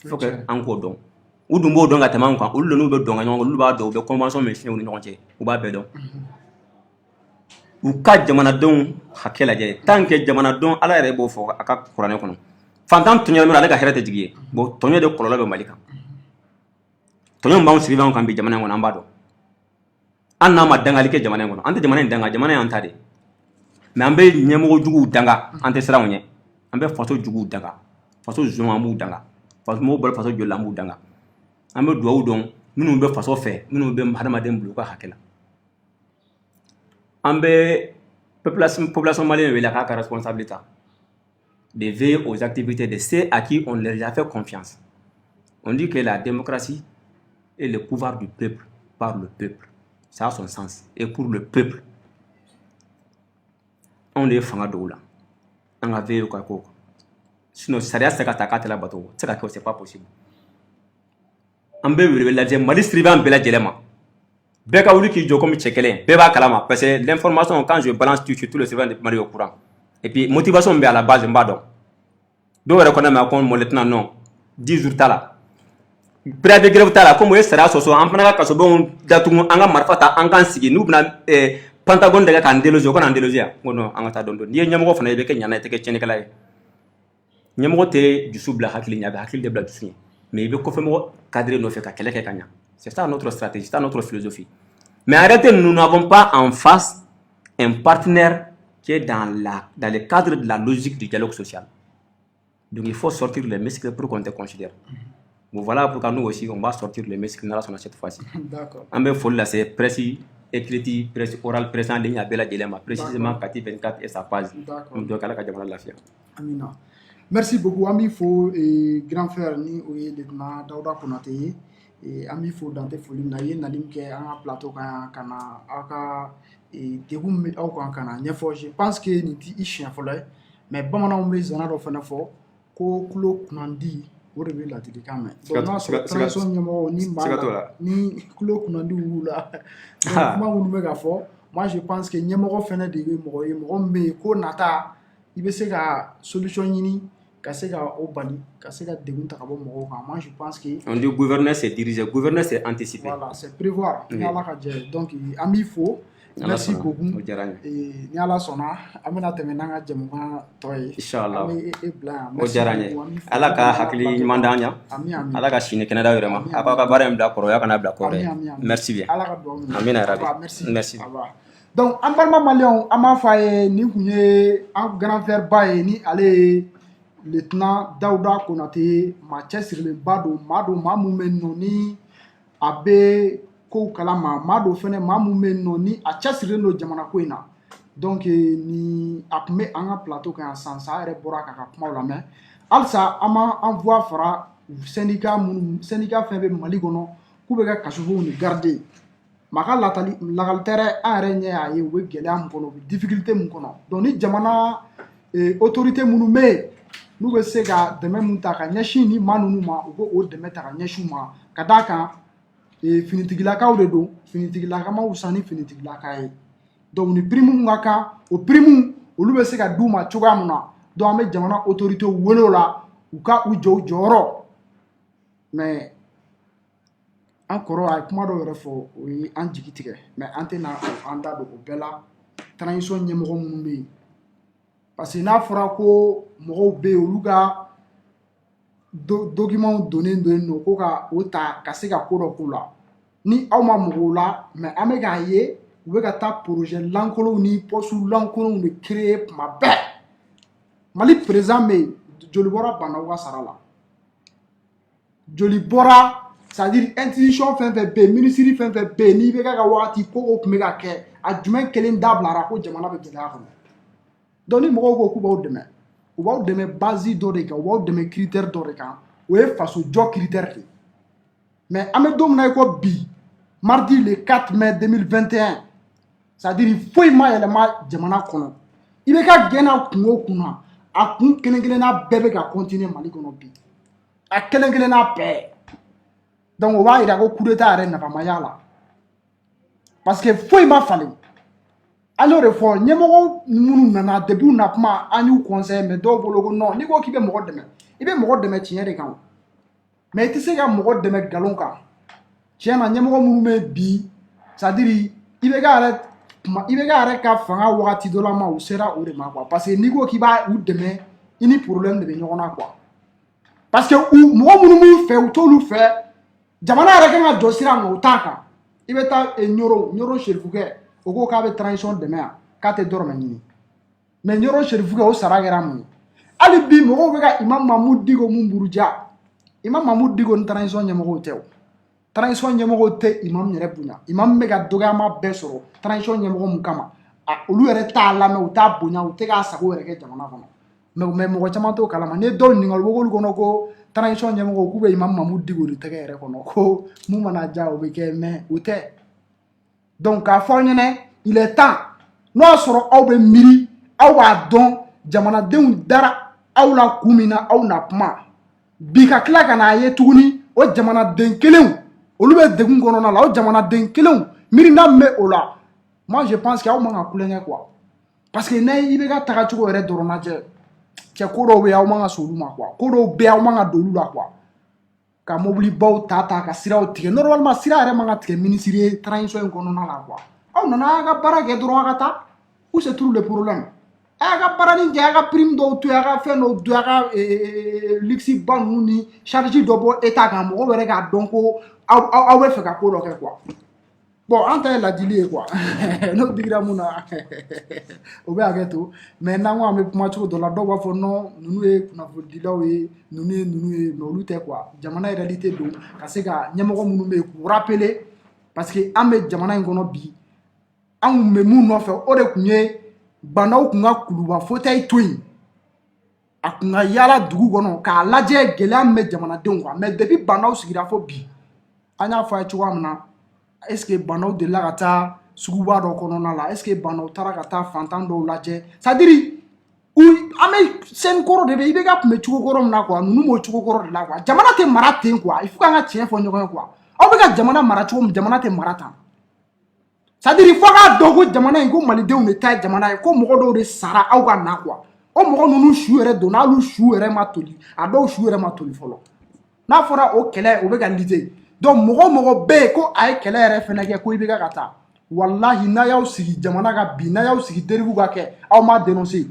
Il faut que en ko don. Udumbo donga taman kan ulu no be donga nyongo ulu ba do be convention me fini no ngonche u ba be don u ka jamana don hakela je tanke jamana don ala re bo fo aka qur'ane kono fantan tunyo me ala ka herete jigiye bo tonyo de kololo be malika tonyo mbaw siriban kan bi jamana ngona mbado anna ma dangali ke jamana ngono ante jamana danga jamana antade me ambe nyemo jugu danga ante sira wonye ambe faso jugu danga faso zuma mu danga faso mo bol faso jolla mu danga ambe duwawu don minnu bɛ faso fɛ minnu bɛ hadamaden bolo ka hakɛ la an bɛ population malienne wele k'a ka responsabilité de veiller aux activités de ceux à qui on leur a fait confiance. On dit que la démocratie est le pouvoir du peuple par le peuple. Ça a son sens. Et pour le peuple, on est fanga doula. On a veillé au kako. Sinon, ça reste à ta la bateau. C'est pas possible. On peut la dire, Mali Strivan Bella Dilema. Beka Ouli qui joue comme Tchekele, Beba Kalama. Parce que l'information, quand je balance tout le serveur de Mali au courant. Et puis, motivation, à la base, Mbadon. Donc, on reconnaît ma compte, mon lieutenant, non. 10 jours, tala. Près de grève, tala, comme vous sera soso, en prenant la Kasobon, Datou, Anga Marfata, Angan Sigi, nous, Pentagon de la Candelosio, qu'on a délosia. Non, Angata Dondo. Ni Yamoko, on a été Kenya, été Tchénékalai. Yamoko, du sous-bla, Hakil, Yaga, Hakil de Bladusni. Mais il veut confirmer cadrer nos faits à Kenya. C'est ça notre stratégie, c'est ça notre philosophie. Mais arrêtez, nous n'avons pas en face un partenaire qui est dans le cadre de la logique du dialogue social. Donc il faut sortir les muscles pour qu'on te considère. Bon, voilà pourquoi nous aussi, on va sortir les muscles dans cette fois-ci. D'accord. En fait, là, c'est précis, écrit, précis, oral, présent, ligne à Bella Dilema, précisément Kati 24 et sa page. D'accord. Donc, à la fière. Amina. Merci beaucoup. Ami Fo et grand frère ni oye lieutenant Daouda Konate et ami Fo Dante Folim na ye nalim ke an plateau kana aka et degum mi au kana nyefo. Je pense que ni ti chien folay mais bamana on bezana do fana fo ko kulo kunandi o de la tidi kame. Donc non c'est transition nyemo ni mala ni kulo kunandi wula. Donc moi on me ga fo moi je pense que nyemo fana de mo me ko nata ibe se ka solution yini ka se ka o bali ka se ka degun ta ka bo mo kan moi je pense que on dit gouverner c'est diriger gouverner c'est anticiper voilà c'est prévoir ni ala ka je donc ami fo merci beaucoup et ni ala sona amina temena nga jemu ka toy inshallah e blanc o jaranye ala ka hakili mandanya ala ka shine kenada vraiment aka ka bare mda koro ya kana bla koro merci bien ala ka do amina rabbi merci donc en parlant malien ama faye ni kunye en grand frère baye ni ale lieutenant Daouda Konate Manchester le bado mado mamumen noni abe ko kalama mado fene mamumen noni a chasire no jamana ko ina donc ni apme anga plateau kan sansa ere bora ka kuma la mais alsa ama envoi fara syndicat febe mali gono ku be ka kasubo ni garder maka lagaltere are nye aye we gele am kono difficulté mun kono donc ni jamana autorité munu me nous be se ga deme mun ta ka nyashi ni manunu ma ugo o deme ta ka nyashu ma kadaka finitigila ka o de do finitigila ka ma usani finitigila ka e donc ni primu ngaka o primu olu be se ga duma chuga muna donc ame jamana autorité wolo la uka ujo joro mais encore ay kuma do refo oui en jigitige mais antena anda do ko bela transition nyemo mun be parce que n'a fora ko mo be oluga document donné no ko ka ota ka se ka ko do kula ni awma mo la mais amega ye we ka ta projet lankolo ni posu lankolo de créer ma be mali présent mais joli bora banawa sarala joli bora c'est-à-dire institution fin fait be ministry fin fait be ni be ka wati ko o kumega ke a jumen kelen dablara ko jamana be gela ko doni mo ko ku baw deme u baw deme base do de ka baw deme critère do de ka o e faso jo critère mais ame dom na ko bi mardi le 4 mai 2021 c'est-à-dire il faut ma jamana kono ibe ka gena kungo kuna a kun kelen na bebe ka continuer mali kono bi a kelen na pe donc on va ira ko coup d'état are na mayala parce que foi ma fallait alors fo nyemo munu nana debut na kuma anyu conseil mais do bolo ko non ni ko kibe mo deme ibe mo deme tiere kan mais ti se ga mo deme galon kan tiena nyemo munu me bi ça dire ibe ga are ka fanga wakati do la ma o sera o de ma quoi parce que ni ko kiba ou deme ini problème de nyona quoi parce que mo munu mu fait ou to lu fait jamana ara kan jo sira ngo taka ibe ta nyoro sherifuke ogo ka be transition de mer ka te dorme ni mais nyoro sherifuke o saragera mu ali bi mo be ka imam Mahmoud digo mu buruja imam Mahmoud digo transition nyamo tew transition nyamo te imam nyere bunya imam me ga doga ma besoro transition nyamo mu kama a olu ere ta la me o ta bunya o te ga sago ere ke jamana kono mais mo chama to kala ma ne dol ni ngol bogol kono ko transition ɲɛmɔgɔ k'u bɛ Imam Mamudu Diko de tɛgɛ yɛrɛ kɔnɔ ko mun mana diya o bɛ kɛ mais o tɛ donc k'a fɔ aw ɲɛna il est temps n'o y'a sɔrɔ aw bɛ miiri aw b'a dɔn jamanadenw dara aw la kun min na aw na kuma bi ka tila ka n'a ye tuguni o jamanaden kelenw olu bɛ degun kɔnɔna la o jamanaden kelenw miirina min bɛ o la moi je pense que aw man ka kulonkɛ quoi parce que n'a i bɛ ka tagacogo yɛrɛ dɔrɔn lajɛ cɛ ko dɔw bɛ yen aw man ka s'olu ma quoi ko dɔw bɛ yen aw man ka don olu la quoi ka mobilibaw ta ka siraw tigɛ normalement sira yɛrɛ man ka tigɛ ministre ye transition in kɔnɔna la quoi aw nana a ka baara kɛ dɔrɔn a ka taa où se trouve le problème a y'a ka baara nin kɛ a ka prime dɔw to yen a ka fɛn dɔw to yen a ka luxe ba ninnu ni charge dɔ bɔ état kan mɔgɔw yɛrɛ k'a dɔn ko aw bɛ fɛ ka ko dɔ kɛ quoi bon an ta ye ladili ye quoi n'o digira mun na o bɛ hakɛ to mais n'an ko an bɛ kuma cogo dɔ la dɔw b'a fɔ non ninnu ye kunnafonidilaw ye ninnu ye mais olu tɛ quoi jamana réalité don ka se ka ɲɛmɔgɔ minnu bɛ yen k'u rappeler parce que an bɛ jamana in kɔnɔ bi an kun bɛ mun nɔfɛ o de tun ye banaw kun ka kuluba fauteuil to yen a kun ka yaala dugu kɔnɔ k'a lajɛ gɛlɛya min bɛ jamanadenw kan mais depuis banaw sigira fo bi an y'a fɔ a ye cogoya min na est ce que banaw delila ka taa suguba dɔ kɔnɔna la est ce que banaw taara ka taa fantan dɔw lajɛ c'est à dire an bɛ scène kɔrɔ de bɛ i bɛ ka kunbɛ cogo kɔrɔ min na quoi ninnu m'o cogo kɔrɔ de la quoi jamana tɛ mara ten quoi il faut k'an ka tiɲɛ fɔ ɲɔgɔn ye quoi aw bɛ ka jamana mara cogo min jamana tɛ mara tan c'est à dire fo k'a dɔn ko jamana in ko malidenw de ta ye jamana ye ko mɔgɔ dɔw de sara aw ka na quoi o mɔgɔ ninnu su yɛrɛ don n'olu su yɛrɛ ma toli a dɔw su yɛrɛ ma toli fɔlɔ n'a fɔra o kɛlɛ o bɛ ka lite donc mɔgɔ bɛ yen ko a ye kɛlɛ yɛrɛ fɛnɛ kɛ ko i bɛ ka taa walahi n'a y'aw sigi jamana ka bi n'a y'aw sigi deriw ka kɛ aw ma dénoncer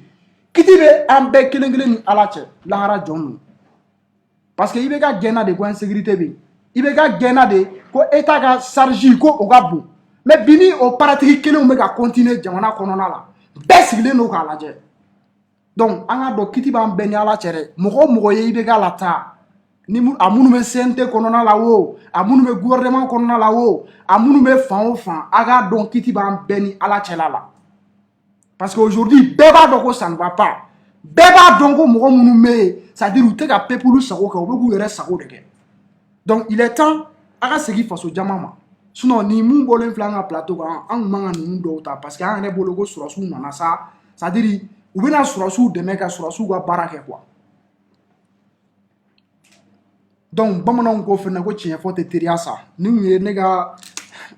kiti bɛ an bɛɛ kelen kelen ni ala cɛ lahara jɔn don parce que i bɛ ka gɛnna de ko insécurité bɛ yen i bɛ ka gɛnna de ko état ka charge ko o ka bon mais bi ni o paratigi kelenw bɛ ka continuer jamana kɔnɔna la bɛɛ sigilen don k'a lajɛ donc an ka dɔn kiti b'an bɛɛ ni ala cɛ dɛ mɔgɔ o mɔgɔ ye i bɛ ka lataa ni a minnu bɛ CNT kɔnɔna la o a minnu bɛ gouvernement kɔnɔna la o a minnu bɛ fan o fan a k'a dɔn kiti b'an bɛɛ ni ala cɛla la parce que aujourd'hui bɛɛ b'a dɔn ko ça ne va pas bɛɛ b'a dɔn ko mɔgɔ minnu bɛ yen c'est à dire u tɛ ka peuple sago kɛ u bɛ k'u yɛrɛ sago de kɛ donc il est temps a ka segin faso jama ma sinon ni mun bɔlen filɛ an ka plateau kan an kun man ka ninnu dɔw ta parce que an yɛrɛ bolo ko surasiw nana sa c'est à dire u bɛna surasiw dɛmɛ ka surasiw ka baara kɛ quoi donc bamananw ko fɛnɛ ko tiɲɛ fɔ tɛ teriya sa ni kun ye ne ka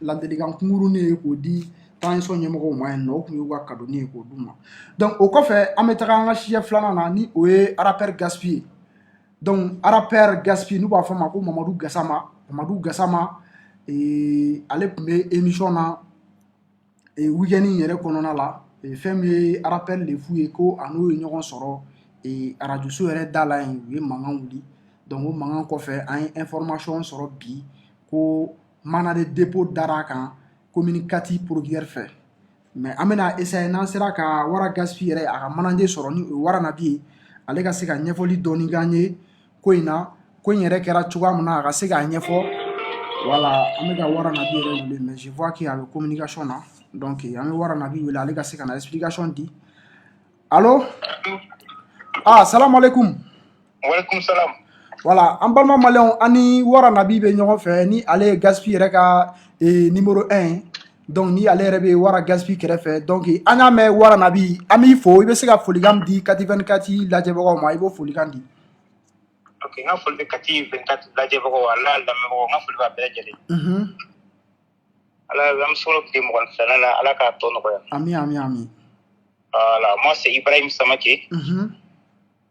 ladilikan kunkurunin ye k'o di transition ɲɛmɔgɔw ma yen nɔ o kun y'u ka kadoni ye k'o d'u ma donc o kɔfɛ an bɛ taga an ka siɲɛ filanan na ni o ye rapper Gaspi ye donc rapper Gaspi n'u b'a fɔ a ma ko Mamadu Gasama ale tun bɛ émission na weekend yɛrɛ kɔnɔna la fɛn min ye rapper Lefu ye ko a n'o ye ɲɔgɔn sɔrɔ arajoso yɛrɛ da la yen u ye mankan wuli donc o mankan kɔfɛ an ye information sɔrɔ bi ko mana de dépôt dara kan commune Kati Procureur fɛ mais an bɛna essayer n'an sera ka Wara Gaspi yɛrɛ a ka manager sɔrɔ ni o ye Wara Nabi ye ale ka se ka ɲɛfɔli dɔɔni k'an ye ko in na ko in yɛrɛ kɛra cogoya min na a ka se k'a ɲɛfɔ voilà an bɛ ka Wara Nabi yɛrɛ wele mais je vois qu'il y a communication na donc an bɛ Wara Nabi wele ale ka se ka na explication di allo salam alaikum walaikum salam voilà an balima maliyɛnw an ni Wara Nabi bɛ ɲɔgɔn fɛ ni ale ye Gaspi yɛrɛ ka numéro 1 donc ni ale yɛrɛ bɛ Wara Gaspi kɛrɛfɛ donc an y'a mɛn Wara Nabi an b'i fo i bɛ se ka folikan di Kati 24 lajɛbagaw ma i b'o folikan di. ok n ka foli bɛ Kati 24 lajɛbagaw ala lamɛnbagaw n ka foli b'a bɛɛ lajɛlen. ala an bɛ sɔrɔ tile 22 na ala k'a tɔ nɔgɔya. Ami. voilà moi c'est Ibrahim Samake.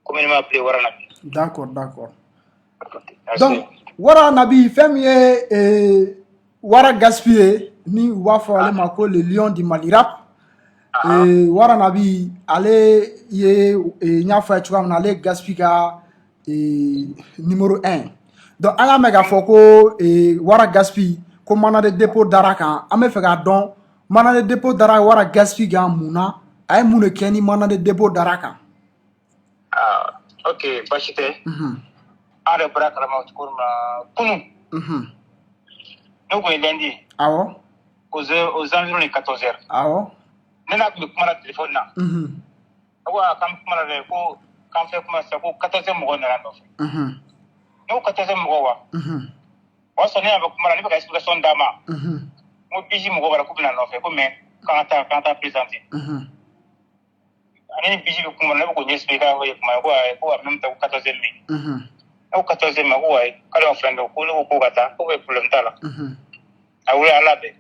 communément appelé Wara Nabi. D'accord. Donc Wara Nabi fɛn min ye Wara Gaspi ye ni u b'a fɔ ale ma ko le lion du Mali rap Wara Nabi ale ye n y'a fɔ a ye cogoya min na ale ye Gaspi ka numéro 1 donc an y'a mɛn k'a fɔ ko Wara Gaspi ko mana de dépôt dara kan an bɛ fɛ k'a dɔn mana de dépôt dara Wara Gaspi kan mun na a ye mun de kɛ ni mana de dépôt dara kan. ok baasi tɛ an yɛrɛ bɔra kalama cogo min na kunun ne kun ye lundi awɔ aux environs de 14 heures awɔ ne n'a kun bɛ kuma na téléphone na ko k'an bɛ kuma na dɛ ko k'an fɛ kuma sisan ko 14 heures mɔgɔw nana nɔfɛ Nous 14e mɔgɔ wa. O y'a sɔrɔ ne y'a mɛn kuma la ne bɛ ka explication d'a ma. N ko bisi mɔgɔ b'a la k'u bɛna nɔfɛ ko mais k'an ka taa présenter. Ani bisi bɛ kuma la ne bɛ k'o ɲɛsigi k'a ye kuma ye ko en même temps ko 14e min. Ne ko 14e ma ko wayi k'ale ma fɛn dɔn ko ne ko k'o ka taa ko problème t'a la. A wuli a labɛn.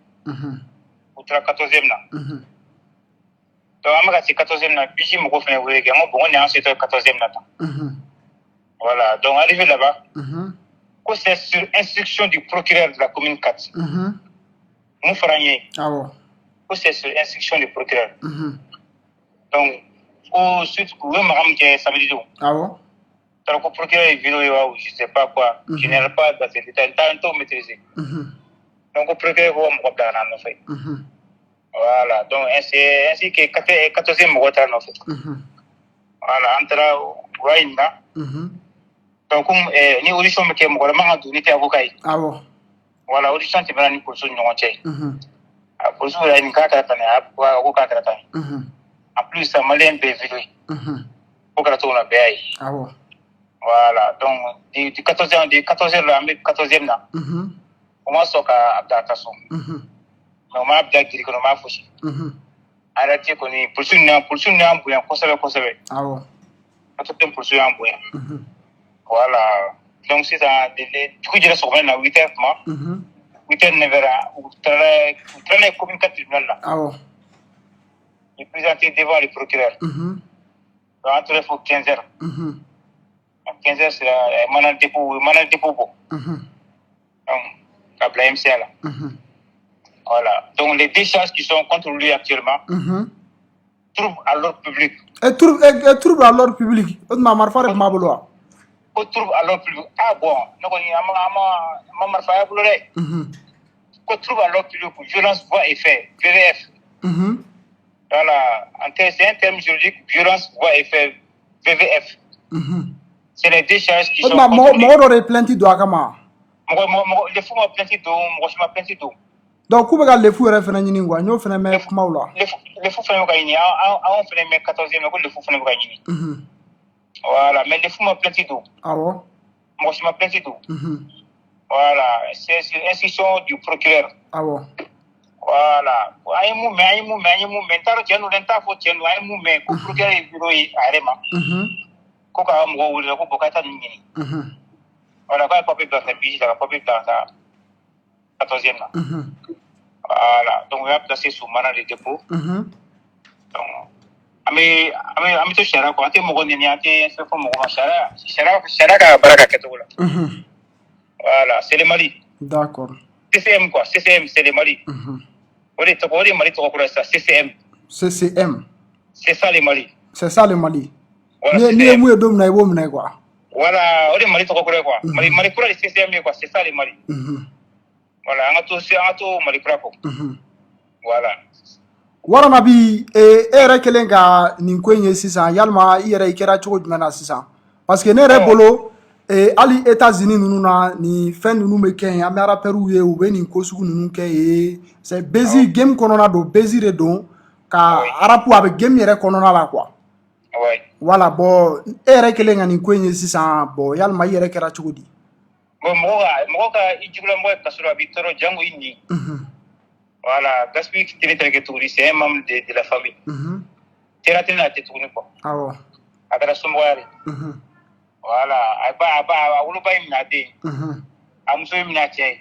U taara 14e na. Donc an bɛ ka se 14e na bisi mɔgɔ fɛnɛ wele kɛ n ko bon ko nin y'an setɔ 14e na tan. Voilà, donc arrivé là-bas, c'est sur instruction du procureur de la commune 4. Nous ferons c'est sur instruction du procureur. Donc, suite, vous m'avez samedi. Donc, le procureur est vidéo, je ne sais pas quoi, je n'ai pas dans ces détails, tant maîtrisé. Donc, le procureur va me reprendre en fait. Voilà, donc, ainsi que 14e mois en fait. Voilà, entre donc ni audition ke mo ma du ni te avocat yi voilà audition te bana ni ko so ñoo cey ko so la ni ka ta tane wa ko ka ta tane en plus ça malien be vidéo ko ka to na be ay voilà donc du 14e la 14e na on ma so ka abda ta so no ma abda kiri ko ma fushi arati ko ni pulsun na ambuya ko sabe ato pulsun ambuya. Voilà. Donc, c'est ça. Du coup, je reste sur 8h, 8h, 9h. Vous traînez comme une tribunal là. Il est présenté devant le procureur. Entre il faut 15h. 15h, c'est la manal dépôt. Donc, la MCA là. Voilà. Donc, les décharges qui sont contre lui actuellement trouvent à l'ordre public. Et trouvent à l'ordre public. Ko trouve à l'ordre public. Ah bon, nous on a marfaya pour le ko trouve à l'ordre public violence voie et fait VVF. Voilà, c'est un terme juridique, violence voie et fait VVF. C'est les décharges qui sont moi plainte do akama. Les fous m'a plainte do, moi je m'a plainte do. Donc ku be les fous refena nyini ngwa nyo fena me kuma wala. Les fous fena ka yini a on fena me 14e ko les fous fena ka yini. Voilà, mais les fous m'ont plaint d'eau. Moi, je m'ai plaint d'eau. Voilà, c'est l'instruction du procureur. Voilà. Aïe mou, mentaro tiens nous l'entend faut tiens nous aïe mou mais le procureur est bureau arema. Koka mo wuli ko bokata nini. Voilà, quand papier dans la bise, la papier dans la 14e là. Voilà, donc on va placer sous mana de dépôt. Donc ami to shara ko ate mo ni ate se fo mo shara ka baraka keto la. Voilà, c'est le Mali. D'accord. CCM quoi, CCM c'est le Mali. Ori to Mali to ko ça CCM. C'est ça le Mali. C'est ça le Mali. Ni mu edom na ibo mna quoi. Voilà, ori Mali to ko quoi. Mali kura le CCM quoi, c'est ça le Mali. Voilà, on Mali kura ko. Voilà. Warana bi ere kelenga nin kwenye sisan yalma ere ikera chogo jumena sisan parce que ne re bolo ali États-Unis nunu na ni fen nunu me ken ya mera peru ye ou be nin kosugu nunu ke c'est bezi game konona do bezi re don ka arapu avec game yere konona la quoi. Voilà bon ere kelenga nin kwenye sisan bon yalma ere kera chogo di bon mo ka ijula mo ka sura bitoro jango inni. Voilà, Gaspard qui c'est un membre de la famille. Thératé n'a été tourné quoi. À la Sombouari. Voilà, à Oulouba Imnade. À Moussou Imnade.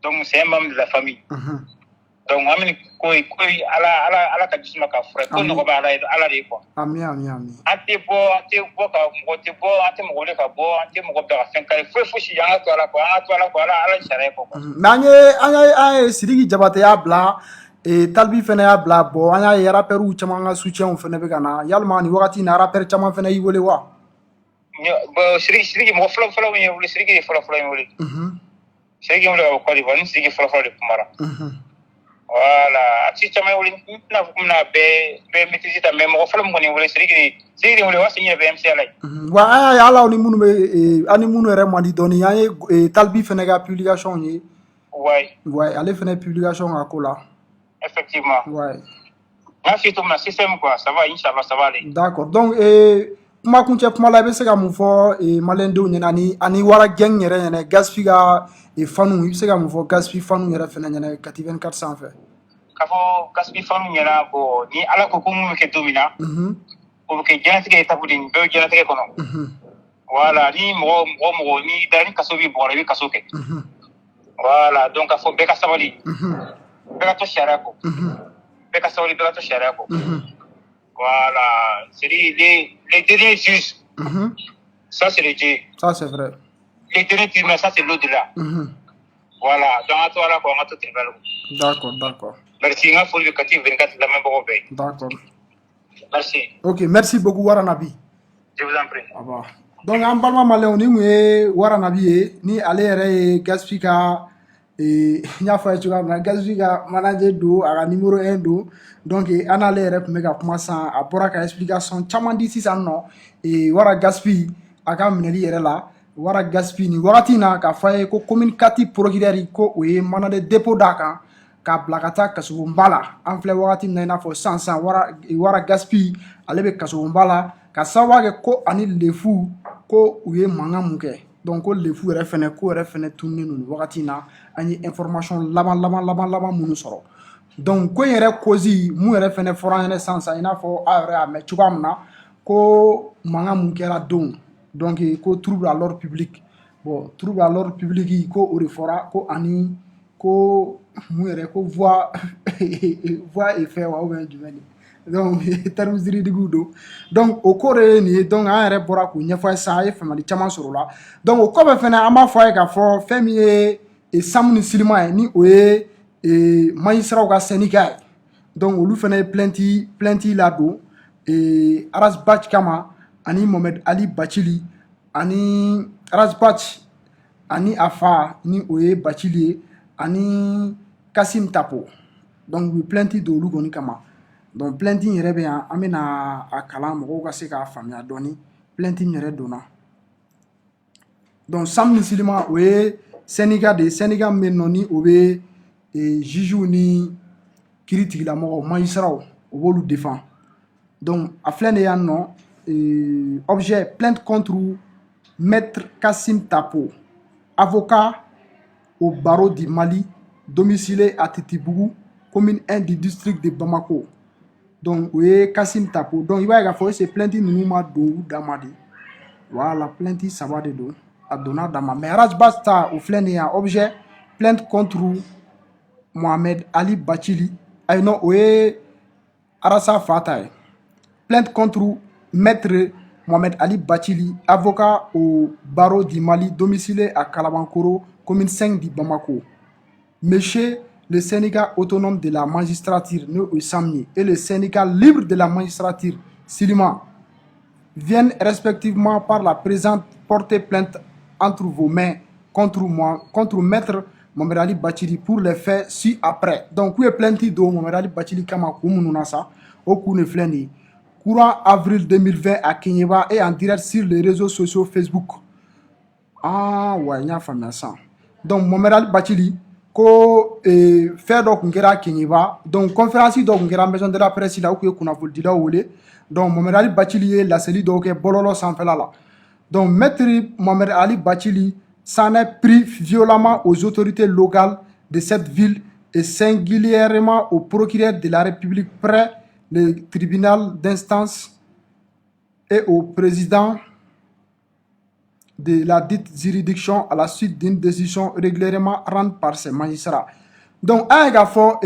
Donc c'est un membre de la famille. Donc on a mis quoi à la Kadisma Kafre. On ne va pas aller à la quoi. Ami. Ante bo ante mo le ka bo ante mo ko da 5 kare fo shi ya to ala ala share ko. Nanye Sidiki Jabate ya bla talbi fene ya bla bo anya ya rapperu chama nga soutien fene be kana yalma ni wakati na rapper chama fene yi wole wa. Bo Sidiki mo flo mi wole Sidiki flo mi wole. Sidiki mo le ko di bon Sidiki flo de kumara. Voilà, si tu m'as dit na be maîtriser ta même ko flam ngoni wala sirigi wala wasi ni be MCA lay wa aya ya law ni munu be ani munu re mo di doni yaye talbi fene ga publication ni ouais allez fene publication à kola effectivement ouais merci tout ma système quoi ça va inchallah ça va aller d'accord donc kuma kuncɛ kuma la I bɛ se ka mun fɔ maliyɛndenw ɲɛna ani wara gɛng yɛrɛ ɲɛna Gaspi ka fanu I bɛ se ka mun fɔ Gaspi fanu yɛrɛ fɛnɛ ɲɛna Kati 24 sanfɛ. K'a fɔ Gaspi fanu ɲɛna bon ni Ala ko mun bɛ kɛ don min na o bɛ kɛ diɲɛlatigɛ étape de bɛɛ bɛ diɲɛlatigɛ kɔnɔ. Voilà ni mɔgɔ ni da ni kaso b'i bɔgɔ la I bɛ kaso kɛ. Voilà donc k'a fɔ bɛɛ ka sabali bɛɛ ka to sariya kɔ bɛɛ ka sabali bɛɛ ka to sariya kɔ. Voilà, c'est les derniers juges. Ça, c'est le Dieu. Ça, c'est vrai. Les derniers humains, ça, c'est l'au-delà. Voilà, donc à toi, là, on va tout évaluer. D'accord. Merci, il faut le Kati 24 la même bourbe. D'accord. Merci. Ok, merci beaucoup, Waranabi. Je vous en prie. Ah bah. Donc, en parlant malin, ni moué Waranabi, ni aller Gaspi ka nya fa tu ga Gaspi ka manager do à numéro 1 do. Donc an ale yɛrɛ tun bɛ ka kuma san a bɔra ka explication caman di sisan nɔ wara Gaspi a ka minɛli yɛrɛ la wara Gaspi ni wagati na k'a fɔ a ye ko commune 4 procureur ko o ye mandat de dépôt d'a kan k'a bila ka taa kasobonba la an filɛ wagati min na i n'a fɔ sisan wara Gaspi ale bɛ kasobonba la ka sababu kɛ ko ani lefu ko u ye mankan mun kɛ donc ko lefu yɛrɛ fɛnɛ ko yɛrɛ fɛnɛ tununnen don wagati na an ye information laban minnu sɔrɔ. Donc ko yɛrɛ cause mun yɛrɛ fɛnɛ fɔra an ɲɛna sisan I n'a fɔ a yɛrɛ y'a mɛn cogoya min na ko mankan mun kɛra don donc ko trouble à l'ordre public bon trouble à l'ordre public ko o de fɔra ko ani ko mun yɛrɛ ko voie et fait wa ou bien jumɛn donc termes juridiques don donc o ko de ye nin ye donc an yɛrɛ bɔra k'o ɲɛfɔ sisan an ye faamuyali caman sɔrɔ o la donc o kɔfɛ fɛnɛ an b'a fɔ a ye k'a fɔ fɛn min ye Samu ni Silima ye ni o ye magistrat ka syndicat ye donc olu fɛnɛ ye plainte la don Aras Batch kama ani Mohamed Ali Bachili ani Aras Batch ani a fa ni o ye Bachili ye ani Kasim Tapo donc u ye plainte don olu kɔni kama donc plainte yɛrɛ bɛ yan an bɛna a kalan mɔgɔw ka se k'a faamuya dɔɔni plainte yɛrɛ donna donc Samu ni Silima o ye syndicat de syndicat min bɛ nɔ ni o bɛ juges ni kiiri tigilamɔgɔw magistrats o b'olu défend donc a filɛ nin yan nɔ objet plainte contre maître Kassim Tapo avocat au barreau du Mali domicilié à Titibougou commune 1 du district de Bamako donc o ye Kassim Tapo donc i b'a ye k'a fɔ c'est plainte ninnu ma don u dama de voilà plainte saba de don a donna dama mais Aras Batch ta o filɛ nin yan objet plainte contre Mohamed Ali Bachili non o ye Arasa Fata ye plainte contre maître Mohamed Ali Bachili avocat au barreau du Mali domicilié à Kalabankoro commune 5 de Bamako. Monsieur le syndicat autonome de la magistrature Samni et le syndicat libre de la magistrature Silima viennent respectivement par la présente porter plainte entre vos mains contre maître Mohamed Ali Bachili pour les faits ci-après. Donc, où est plainte de Mohamed Ali Bachili kama koumounasa au Kounefleni. Courant avril 2020 à Kenyeba et en direct sur les réseaux sociaux Facebook. Ah, ouais, il y a famille ça. Donc, Mohamed Ali Bachili, ko fait donc ngera Kenyeba. Donc, conférence donc ngera maison de la presse là où qu'on a voulu dire oulé. Donc, Mohamed Ali Bachili la série donc bololo sans faire là. Donc, maître Mohamed Ali Bachili s'en est pris violemment aux autorités locales de cette ville et singulièrement au procureur de la République près le tribunal d'instance et au président de la dite juridiction à la suite d'une décision régulièrement rendue par ces magistrats. Donc, un gars fort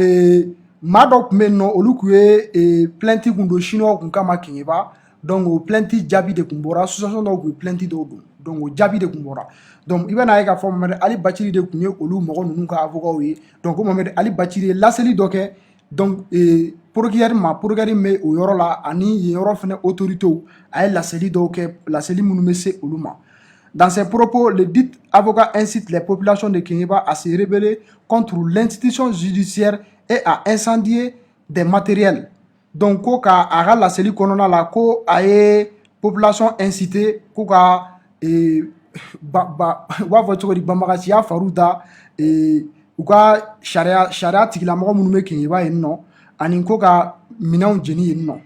Madok Meno Olukwe et plainte kundo chinois kunkama Kenyeba. Donc, au plainte Jabi de Kumbora, association donc plainte d'Odo. Donc, au Jabi de Kumbora. Donc, il va y avoir Mohamed Ali Bachili de Kounye Olu Moro Nunka avocat. Donc, Mohamed Ali Bachili la seli doke. Donc, procureur mais au yoro la ani yoro fene autorité a la seli doke la seli munumese Oluma. Dans ses propos, le dit avocat incite les populations de Kenyeba à se rebeller contre l'institution judiciaire et à incendier des matériels. Donc, ko ka aga la seli konona la ko aye population incité ko ka wa voiture di bamagasi ya faruda u ka charia tigilamɔgɔ minnu bɛ Kenyeba yen nɔ ani ko ka minɛnw jeni yen nɔ.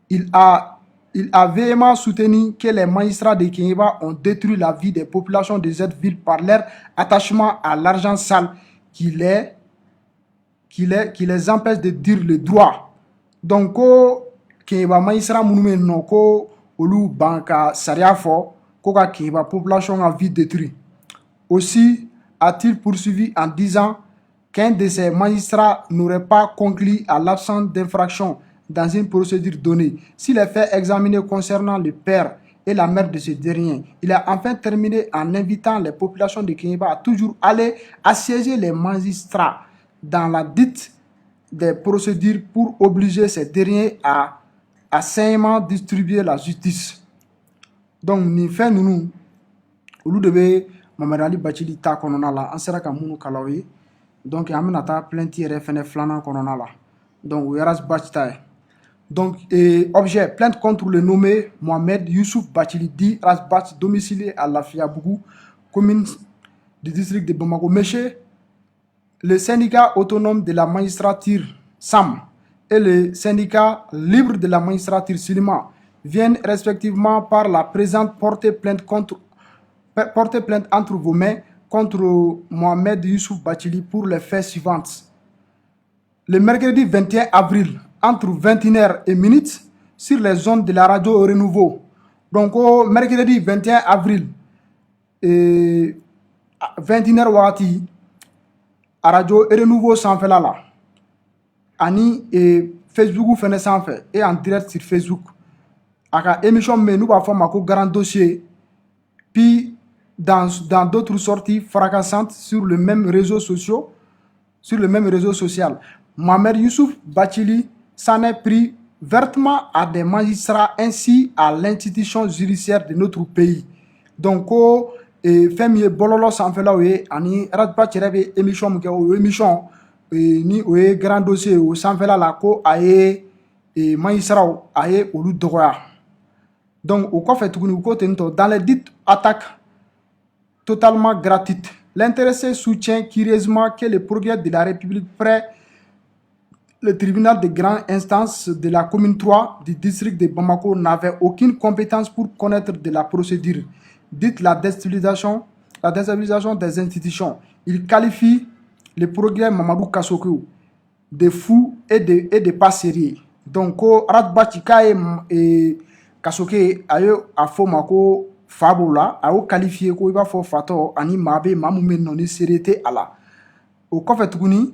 Il a Il a véhément soutenu que les magistrats de Kéniéba ont détruit la vie des populations de cette ville par leur attachement à l'argent sale qui les empêche de dire le droit. Donc, Kéniéba magistrat monument non ko olu banka saria fo ko ka Kéniéba population a vie détruite. Aussi a-t-il poursuivi en disant qu'un de ces magistrats n'aurait pas conclu à l'absence d'infraction dans une procédure donnée. Si les faits examinés concernant le père et la mère de ce dernier, il a enfin terminé en invitant les populations de Kéniéba à toujours aller assiéger les magistrats dans la dite des procédures pour obliger ces derniers à saignement distribuer la justice. Donc, ni fait nous, au lieu de Mamadou Ali Bachili ta konona la, an sera ka munu kalawi. Donc, an bɛna taa plainte yɛrɛ fɛnɛ filanan kɔnɔna la. Donc, o yɛrɛ Bachi ta ye. Donc, objet, plainte contre le nommé Mohamed Youssouf Bachili dit Rasbach domicilié à Lafiabougou, commune du district de Bamako. Monsieur, le syndicat autonome de la magistrature SAM et le syndicat libre de la magistrature Silima viennent respectivement par la présente porter plainte entre vos mains contre Mohamed Youssouf Bachili pour les faits suivants. Le mercredi 21 avril, entre 21h et minutes, sur les zones de la radio Renouveau. Donc, au mercredi 21 avril, 21h wati, à radio Renouveau sans fait là. Ani et Facebook fait sans fait et en direct sur Facebook. À la émission, mais nous avons fait un grand dossier. Puis, dans d'autres sorties fracassantes sur le même réseau social, Mohamed Youssouf Bachili s'en est pris vertement à des magistrats ainsi à l'institution judiciaire de notre pays. Donc, Femi Bololo s'en fait là, ani Rasbach rebe émission ni oye grand dossier au s'en fait là ko aye magistrats aye olu dogoya. Donc, au fait dans les dites attaques totalement gratuites, l'intéressé soutient curieusement que le progrès de la République près le tribunal de grande instance de la commune 3 du district de Bamako n'avait aucune compétence pour connaître de la procédure, dite la déstabilisation des institutions. Il qualifie le progrès Mamadou Kassoko de fou et de pas sérieux. Donc, Rasbachika et Kasoke ayo afomako Fabola a qualifié ko iba fo fato ani mabe mamume noni sérété ala. Au kofetuguni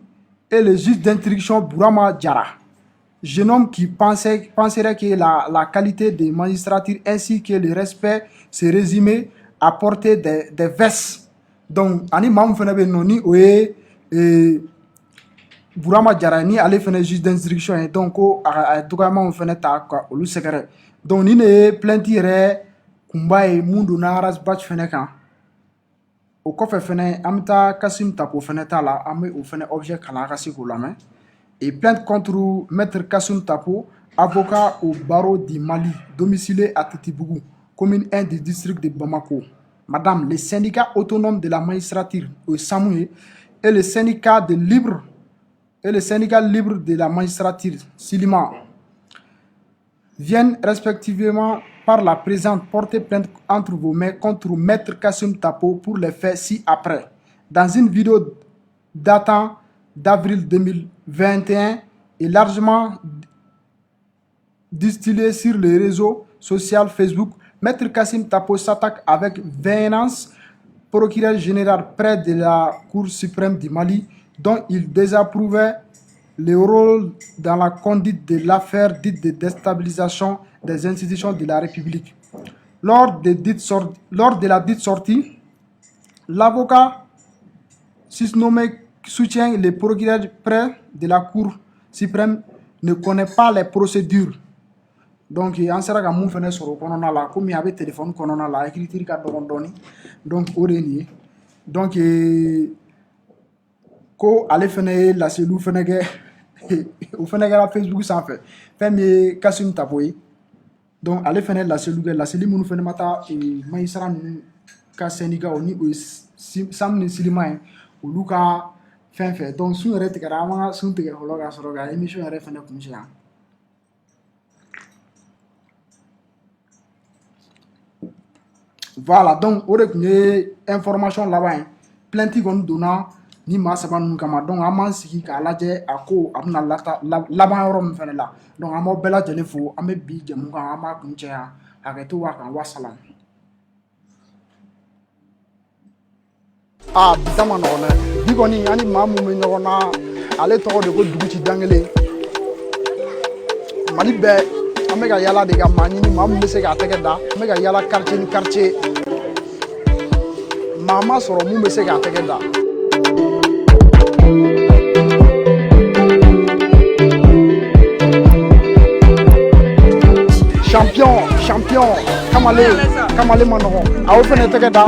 et le juge d'instruction Bourama Diara, jeune homme qui penserait que la qualité des magistratures ainsi que le respect se résumait à porter des vestes. Donc, ani mamu fene noni oye Bourama Diara ni ale fene juge d'instruction et donc a dogama fene ta ko olu secret. Donc, ni ne plainte yɛrɛ kunba ye mun donna Rasbach fɛnɛ kan. O kɔfɛ fɛnɛ an bɛ taa Kasim Tapo fɛnɛ ta la, an bɛ o fɛnɛ objet kalan a ka se k'o lamɛn. Et plainte contre maître Kasim Tapo, avocat au barreau du Mali, domicilié à Titibougou, commune 1 du district de Bamako. Madame, le syndicat autonome de la magistrature au Samoué et le syndicat libre de la magistrature Silima viennent respectivement par la présente porter plainte entre vos mains contre maître Kassim Tapo pour les faits ci-après. Dans une vidéo datant d'avril 2021 et largement distillée sur le réseau social Facebook, maître Kassim Tapo s'attaque avec véhémence au procureur général près de la Cour suprême du Mali, dont il désapprouvait le rôle dans la conduite de l'affaire dite de déstabilisation des institutions de la République. Lors de la dite sortie, l'avocat susnommé soutient le procureur près de la Cour suprême ne connaît pas les procédures. Donc, an sera ka mun fɛnɛ sɔrɔ kɔnɔna la komi a bɛ téléphone kɔnɔna la écriture ka dɔgɔn dɔɔni. Donc, o de ye nin ye. Donc, ko ale fɛnɛ ye laseliw fɛnɛ kɛ o fɛnɛ kɛra Facebook sanfɛ fɛn min ye Kassim Tapo ye. Donc, ale fɛnɛ ye laseliw kɛ laseli minnu fɛnɛ ma taa magistrat ninnu ka syndicat o ni o ye Sam ni Silima ye olu ka fɛn fɛ. Donc, sun yɛrɛ tigɛra an ma sun tigɛ fɔlɔ ka sɔrɔ ka émission yɛrɛ fɛnɛ kun cɛ yan. Voilà, donc o de tun ye information laban ye plainte kɔni donna ni maa saba ninnu kama donc an b'an sigi k'a lajɛ a ko a bɛna laban yɔrɔ min fɛnɛ la donc an b'aw bɛɛ lajɛlen fo an bɛ bi jɛmu kan an b'a kun cɛya hakɛto b'a kan wasalam. Bi ta ma nɔgɔn dɛ bi kɔni an ni maa mun bɛ ɲɔgɔn na ale tɔgɔ de ko Duguci Dangele Mali bɛɛ an bɛ ka yala de ka maa ɲini maa mun bɛ se k'a tɛgɛ da an bɛ ka yala quartier ni quartier maa ma sɔrɔ mun bɛ se k'a tɛgɛ da. Champion Kamale ma nɔgɔn a y'o fɛnɛ tɛgɛ da